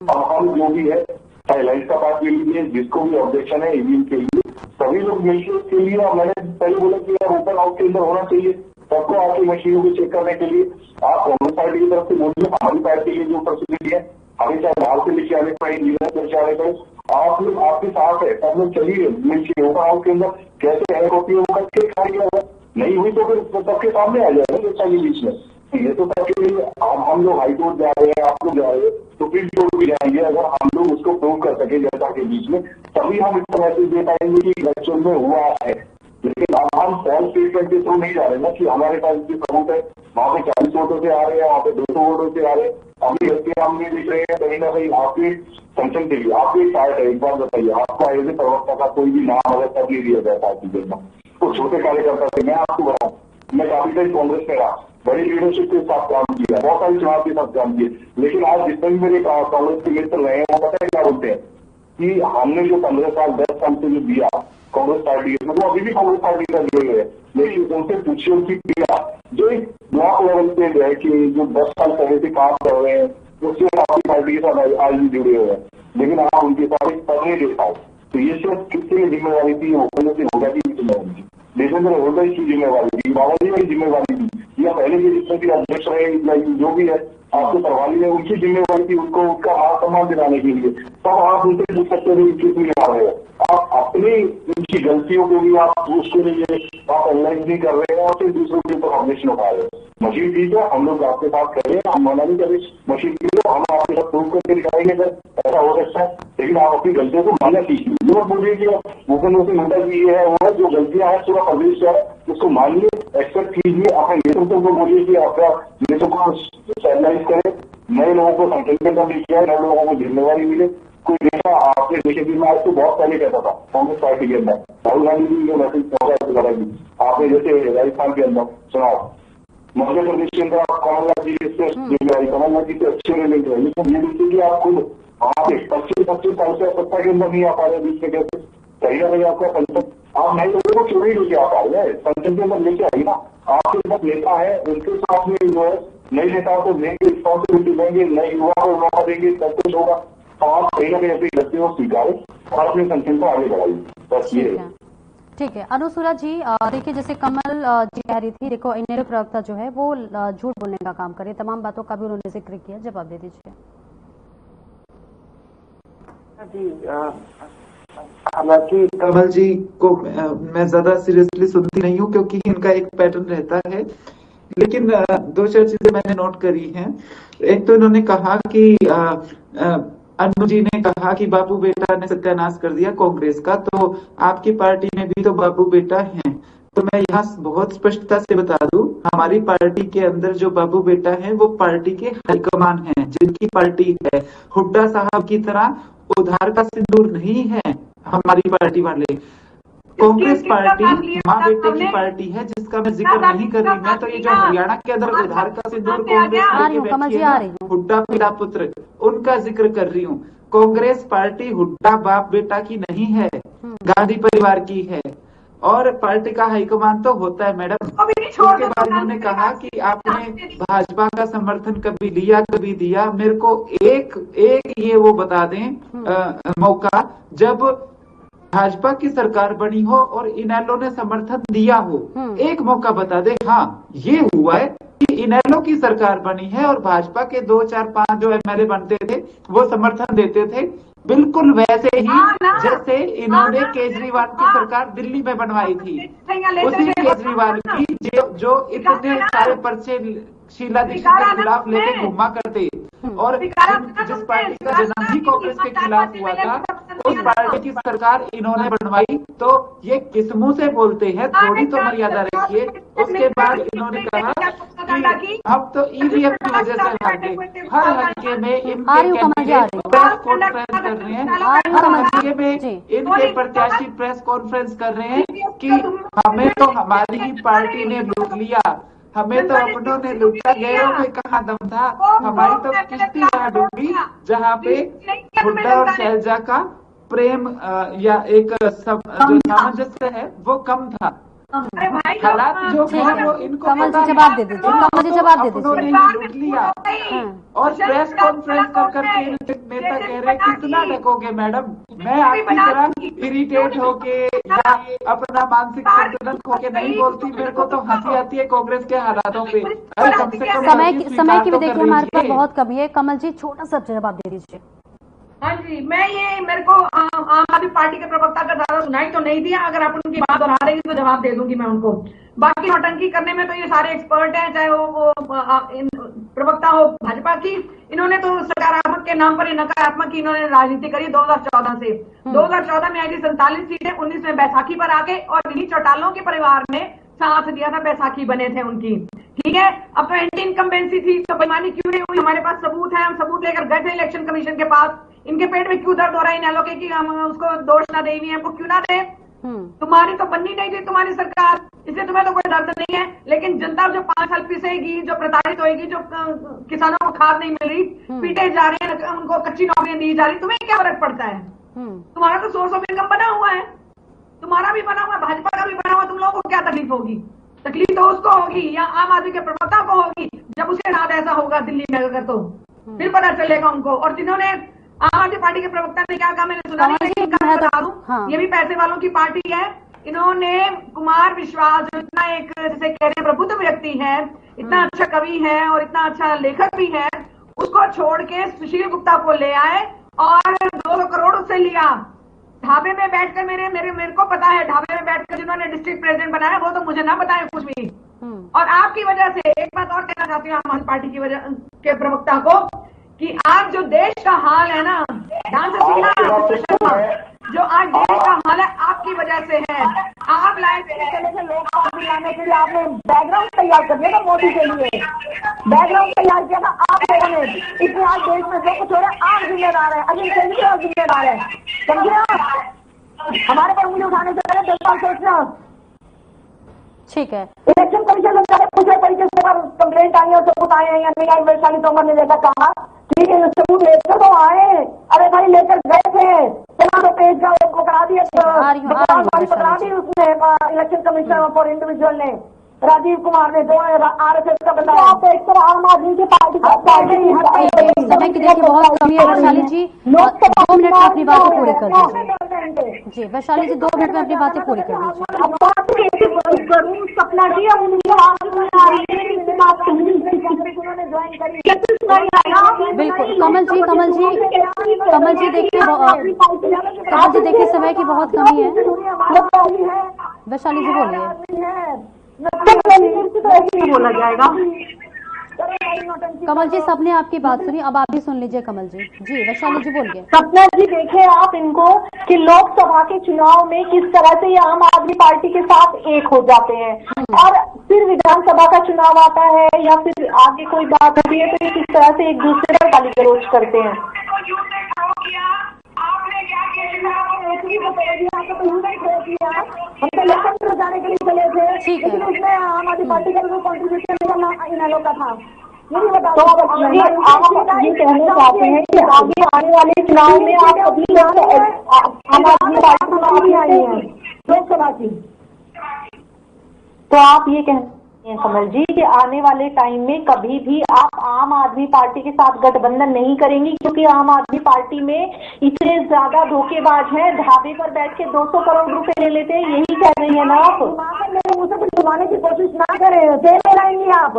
अब हम जो भी है अलायंस का पार्ट के लिए जिसको भी ऑब्जेक्शन है ईवीएम के लिए सभी लोग मिलकर उसके लिए, और मैंने पहले बोला कि यार ओपन हाउस के अंदर होना चाहिए सबको आपकी मशीनों को चेक करने के लिए। आप कांग्रेस पार्टी की तरफ से बोलिए, हमारी पार्टी की जो फैसिलिटी है हमें चाहे बाहर से लेके आने पड़े, इंजीनियर लेके आने पड़े, आप लोग आपके साथ है, सब लोग चलिए मिलकर ओपन हाउस के अंदर कैसे हैक होती है वो करके खाएंगे। नहीं हुई तो फिर सबके सामने आ जाएगा जनता के बीच में। ये तो सबके लिए हम लोग हाईकोर्ट जा रहे हैं, आप लोग जा रहे हैं, सुप्रीम कोर्ट भी जाएंगे। अगर हम लोग उसको प्रूव कर सके जनता के बीच में तभी हम इसका मैसेज दे पाएंगे कि इलेक्शन में हुआ है। लेकिन अब हम फॉल्स स्टेटमेंट के थ्रू नहीं जा रहे ना कि हमारे पास जो सबूत है वहाँ पे 40 वोटों से आ रहे हैं, वहाँ पे 200 वोटों से आ रहे हैं। अभी व्यक्ति हम नहीं दिख रहे हैं कहीं ना कहीं आपके फंक्शन के लिए। आपके एक पार्ट है, एक बार बताइए आपको एज ए प्रवक्ता का कोई भी नाम अगर तब नहीं दिया जाए पार्टी के अंदर तो छोटे कार्यकर्ता थे। मैं आपको बताऊँ, मैं काफी टाइम कांग्रेस में रहा, बड़ी लीडरशिप के साथ काम किया, बहुत सारे चुनाव के साथ काम किए, लेकिन आज जितने भी मेरे कांग्रेस के मित्र रहे हैं वो पता है क्या बोलते हैं कि हमने जो 15 साल 10 साल से जो दिया कांग्रेस पार्टी के, मतलब अभी भी कांग्रेस पार्टी का जुड़े हुए हैं, लेकिन उनसे पूछिए उनकी पीड़ा जो एक ब्लॉक लेवल पे है कि जो 10 साल पहले से काम कर रहे हैं उससे आपकी पार्टी के साथ आज भी जुड़े हुए हैं, लेकिन आप उनके साथ एक पद नहीं दे पाओ। तो ये सिर्फ किसके लिए जिम्मेवारी थी? भूपेंद्र सिंह हुड्डा की जिम्मेवारी थी, देवेंद्र हुड्डा की जिम्मेवारी थी, बाबा जी की जिम्मेवारी थी, या पहले के जितने भी अध्यक्ष रहे जो भी है आपके सरवाली है उनकी जिम्मेवारी थी उनको उसका मान सम्मान दिलाने के लिए। तब आप उनसे पूछ सकते थे क्यों नहीं आ रहे हो। आप अपनी उनकी गलतियों को भी आप उसके लिए आप एनालाइज नहीं कर रहे हैं और फिर दूसरों के ऊपर ऑब्जेक्शन उठा रहे हो। मशीन ठीक है, हम लोग आपके साथ करें, हम मना नहीं करें, मशीन ठीक है, हम आपके साथ प्रूव करके दिखाएंगे सर ऐसा हो सकता है, लेकिन आप अपनी गलतियों को मानना सीखिए। ये मत बोलिए कि भूपेंद्र सिंह हुड्डा जी ये है वो है, जो गलतियां हैं पूरा प्रदेश का है उसको मानिए, एक्सेप्ट कीजिए, अपने नेतृत्व को बोलिए कि आपका नेतृत्व को एनालाइज करें, नए लोगों को संकल्प करने किया है, नए लोगों को जिम्मेवारी मिले। कोई नेता आपने देखे कि मैं आज तो बहुत पहले कहता था कांग्रेस पार्टी के अंदर राहुल गांधी जी जो मैसेज पहुंचा आपने जैसे राजस्थान के अंदर चुनाव मध्य प्रदेश के अंदर आप कमलनाथ जी से कमलनाथ जी से अच्छे रिलेट रहे, लेकिन ये देखिए कि आप खुद वहाँ पे 25 साल से सत्ता के अंदर नहीं आ पा रहे, बीच में कैसे कहीं ना कहीं आपका संसद आप नए लोगों को क्यों नहीं लेके आ पा रहे हैं, संसद के अंदर लेके आइए ना। आपके अंदर नेता है, उनके साथ में जो है नए नेताओं को देंगे, रिस्पॉन्सिबिलिटी देंगे, नए युवा को मौका देंगे, सब कुछ होगा। तो आप कहीं ना कहीं अपनी गलती को स्वीकारें और अपने संसद को आगे बढ़ाइए, बस ये। ठीक है अनुसुरा जी, देखिए जैसे कमल जी कह रही थी, देखो इनेलो प्रवक्ता जो है वो झूठ बोलने का काम करे, तमाम बातों का भी उन्होंने जिक्र किया, जवाब दे दीजिए। हालांकि कमल जी को मैं ज्यादा सीरियसली सुनती नहीं हूँ क्योंकि इनका एक पैटर्न रहता है, लेकिन दो चार चीजें मैंने नोट करी हैं। एक तो इन्होंने कहा कि अनु जी ने कहा कि बाबू बेटा ने सत्यानाश कर दिया कांग्रेस का, तो आपकी पार्टी में भी तो बाबू बेटा हैं। तो मैं यहाँ बहुत स्पष्टता से बता दूं, हमारी पार्टी के अंदर जो बाबू बेटा है वो पार्टी के हाईकमान हैं, जिनकी पार्टी है। हुड्डा साहब की तरह उधार का सिंदूर नहीं है हमारी पार्टी वाले। कांग्रेस पार्टी माँ बेटे की पार्टी है, जिसका मैं जिक्र नहीं कर रही। मैं तो ये जो हरियाणा के अंदर उधार का सिंदूर कांग्रेस हुड्डा पिता पुत्र, उनका जिक्र कर रही हूँ। कांग्रेस पार्टी हुड्डा बाप बेटा की नहीं है, गांधी परिवार की है। और पार्टी का हाईकमान तो होता है मैडम। उसके बाद उन्होंने कहा कि आपने भाजपा का समर्थन कभी लिया कभी दिया। मेरे को एक ये वो बता दें मौका जब भाजपा की सरकार बनी हो और इनेलो ने समर्थन दिया हो, एक मौका बता दे। हाँ, ये हुआ है कि इनेलो की सरकार बनी है और भाजपा के 2 4 5 जो एमएलए बनते थे वो समर्थन देते थे, बिल्कुल वैसे ही जैसे इन्होंने केजरीवाल की सरकार दिल्ली में बनवाई थी। उसी केजरीवाल की जो इतने सारे पर्चे शीला दीक्षित के खिलाफ लेके घुमा करते, और जिस पार्टी का जन्म ही कांग्रेस के खिलाफ हुआ था, उस पार्टी की सरकार इन्होंने बनवाई। तो ये किस मुंह से बोलते हैं, थोड़ी तो मर्यादा रखिए। उसके बाद इन्होंने कहा कि हम तो ईवीएम की वजह से हारे। हर हल्के में इनके कैंडिडेट प्रेस कॉन्फ्रेंस कर रहे हैं, हर हल्के में इनके प्रत्याशी प्रेस कॉन्फ्रेंस कर रहे हैं कि हमें तो हमारी ही पार्टी ने लूट लिया, हमें तो अपनों ने लूटा, गैरों में कहाँ दम था। हमारी तो किश्ती वहां डूबी जहाँ पे हुड्डा और शैलजा का प्रेम या एक जो सामंजस्य है वो कम था। हालात जो है वो इनको कमल जी जवाब दे दीजिए, कमल जी जवाब दे दीजिए। लूट लिया और प्रेस कॉन्फ्रेंस कर करके नेता कह रहे कितना डकोगे मैडम। मैं आपकी तरह इरिटेट होके या अपना मानसिक संतुलन होके नहीं बोलती, मेरे को तो हंसी आती है कांग्रेस के हालातों पे। अरे कम से कम समय की भी देखिए हमारे पास बहुत कमी है। कमल जी छोटा सा जवाब दे दीजिए। हाँ जी, मैं ये मेरे को आम आदमी पार्टी के प्रवक्ता का ज्यादा सुनाई तो नहीं दिया। अगर आप उनकी बात दोहरा देंगे तो जवाब दे दूंगी मैं उनको। बाकी नौटंकी करने में तो ये सारे एक्सपर्ट हैं, चाहे वो प्रवक्ता हो भाजपा की। इन्होंने तो सकारात्मक के नाम पर नकारात्मक की इन्होंने राजनीति करी 2014 से। 2014 में आई थी 47 सीटें, 19 में बैसाखी पर आ गए और इन्हीं चौटालों के परिवार ने साथ दिया था, बैसाखी बने थे उनकी। ठीक है, अब तो एंटी इनकम्बेंसी थी तो बेईमानी क्यों नहीं हुई? हमारे पास सबूत है, हम सबूत लेकर गए थे इलेक्शन कमीशन के पास। इनके पेट में क्यों दर्द हो रहा है इनेलो के कि हम उसको दोष ना दे, हमको क्यों ना दे? तुम्हारी तो बननी नहीं थी तुम्हारी सरकार, इसलिए तुम्हें तो कोई दर्द नहीं है। लेकिन जनता जो 5 साल पिसेगी, जो प्रताड़ित होगी, जो किसानों को खाद नहीं मिल रही, पीटे जा रहे हैं, उनको कच्ची नौकरियां दी जा रही, तुम्हें क्या फर्क पड़ता है? तुम्हारा तो सोर्स ऑफ इनकम बना हुआ है, तुम्हारा भी बना हुआ, भाजपा का भी बना हुआ। तुम लोगों को क्या तकलीफ होगी? तकलीफ तो उसको होगी या आम आदमी के प्रवक्ता को होगी जब उसके साथ ऐसा होगा दिल्ली में अगर, तो फिर पता चलेगा उनको। और जिन्होंने आम आदमी पार्टी के प्रवक्ता ने क्या कहा मैंने सुना नहीं, लेकिन बता दूं ये भी पैसे वालों की पार्टी है। इन्होंने कुमार विश्वास जो इतना एक जैसे कह रहे हैं प्रबुद्ध व्यक्ति है, इतना अच्छा कवि है और इतना अच्छा लेखक भी है, उसको छोड़ के सुशील गुप्ता को ले आए और 2 करोड़ उससे लिया। ढाबे में बैठकर मेरे को पता है, ढाबे में बैठकर जिन्होंने डिस्ट्रिक्ट प्रेसिडेंट बनाया वो तो मुझे ना बताए कुछ भी। और आपकी वजह से एक बात और कहना चाहती हूँ आम पार्टी की वजह के प्रवक्ता को कि आज जो देश का हाल है ना, ध्यान से सुनना, जो आज देश का हाल है आपकी वजह से है। आप लाए लोग लाने के लिए आपने बैकग्राउंड तैयार कर दिया था मोदी के लिए, बैकग्राउंड तैयार किया था आप लोगों ने। इसलिए आज देश में जो कुछ हो रहा है आप जिम्मेदार है, अरविंद केजरीवाल जिम्मेदार है, समझे आप? हमारे पर उंगली उठाने से पहले 10 बार सोचना। ठीक है। इलेक्शन कमीशन से पूरे तरीके से कंप्लेंट आई है, सबूत आए हैं या नहीं आई? वैशाली तोमर ने जैसा कहा, ठीक है, सबूत लेकर तो आए। अरे भाई लेकर गए थे, चला तो पेज का वो करा दिया, बता दी उसने इलेक्शन कमीशन फॉर इंडिविजुअल ने, राजीव कुमार ने, जो RSS का बताया। आप एक तरह आम आदमी की पार्टी समय की देखिए बहुत कमी है। वैशाली जी 2 मिनट में अपनी बातें पूरी कर दीजिए। जी वैशाली जी 2 मिनट में अपनी बातें पूरी कर दीजिए। जरूर सपना जी, अब बिल्कुल कमल जी देखिए समय की बहुत कमी है। वैशाली जी बोलिए। बोला जाएगा। कमल जी सबने आपकी बात सुनी, अब आप भी सुन लीजिए कमल जी। जी वैशाली जी बोलिए। सपना जी देखिए आप इनको कि लोकसभा के चुनाव में किस तरह से ये आम आदमी पार्टी के साथ एक हो जाते हैं, और फिर विधानसभा का चुनाव आता है या फिर आगे कोई बात होती है तो ये किस तरह से एक दूसरे पर गाली गलौज करते हैं। जाने के लिए चले थे, लेकिन उसमें आम आदमी पार्टी का जो कॉन्ट्रीब्यूशन इन लोगों का था, यही बताओ। तो आप ये कहना चाहते हैं कि आगे आने वाले चुनाव में आप कभी आम आदमी पार्टी में आई हैं लोकसभा की, तो आप ये कहते हैं कमल जी कि आने वाले टाइम में कभी भी आप आम आदमी पार्टी के साथ गठबंधन नहीं करेंगी, क्योंकि आम आदमी पार्टी में इतने ज्यादा धोखेबाज हैं, ढाबे पर बैठ के 200 करोड़ रुपए ले लेते हैं, यही कह रही है ना आप? मेरे मुझसे कुछ घुमाने की कोशिश ना करें, जेल में रहेंगी आप।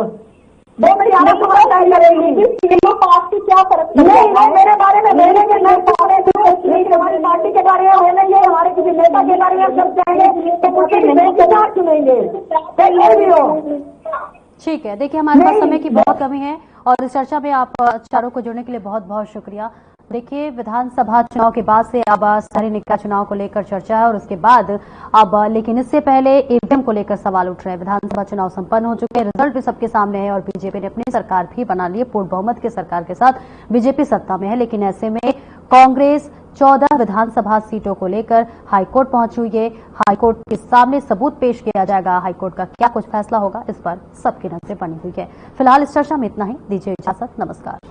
2 मिनट आराम करेंगी, तीनों पास की क्या फर्क नहीं, मेरे बारे में बोलेंगे नहीं, हमारी पार्टी के बारे में बोलेंगे, हमारे किसी नेता के बारे में सब चाहेंगे तो कुछ नहीं के साथ सुनेंगे, ये भी हो। ठीक है, देखिए हमारे पास समय की बहुत कमी है और इस चर्चा में आप चारों को जुड़ने के लिए बहुत बहुत शुक्रिया। देखिए विधानसभा चुनाव के बाद से अब स्थानीय निकाय चुनाव को लेकर चर्चा है और उसके बाद अब लेकिन इससे पहले ईवीएम को लेकर सवाल उठ रहे हैं। विधानसभा चुनाव संपन्न हो चुके हैं, रिजल्ट भी सबके सामने है और बीजेपी ने अपनी सरकार भी बना ली है। पूर्ण बहुमत की सरकार के साथ बीजेपी सत्ता में है, लेकिन ऐसे में कांग्रेस 14 विधानसभा सीटों को लेकर हाईकोर्ट पहुंची हुई है। हाईकोर्ट के सामने सबूत पेश किया जाएगा, हाईकोर्ट का क्या कुछ फैसला होगा इस पर सबकी नजरें बनी हुई है। फिलहाल इस चर्चा में इतना ही, दीजिए इजाजत, नमस्कार।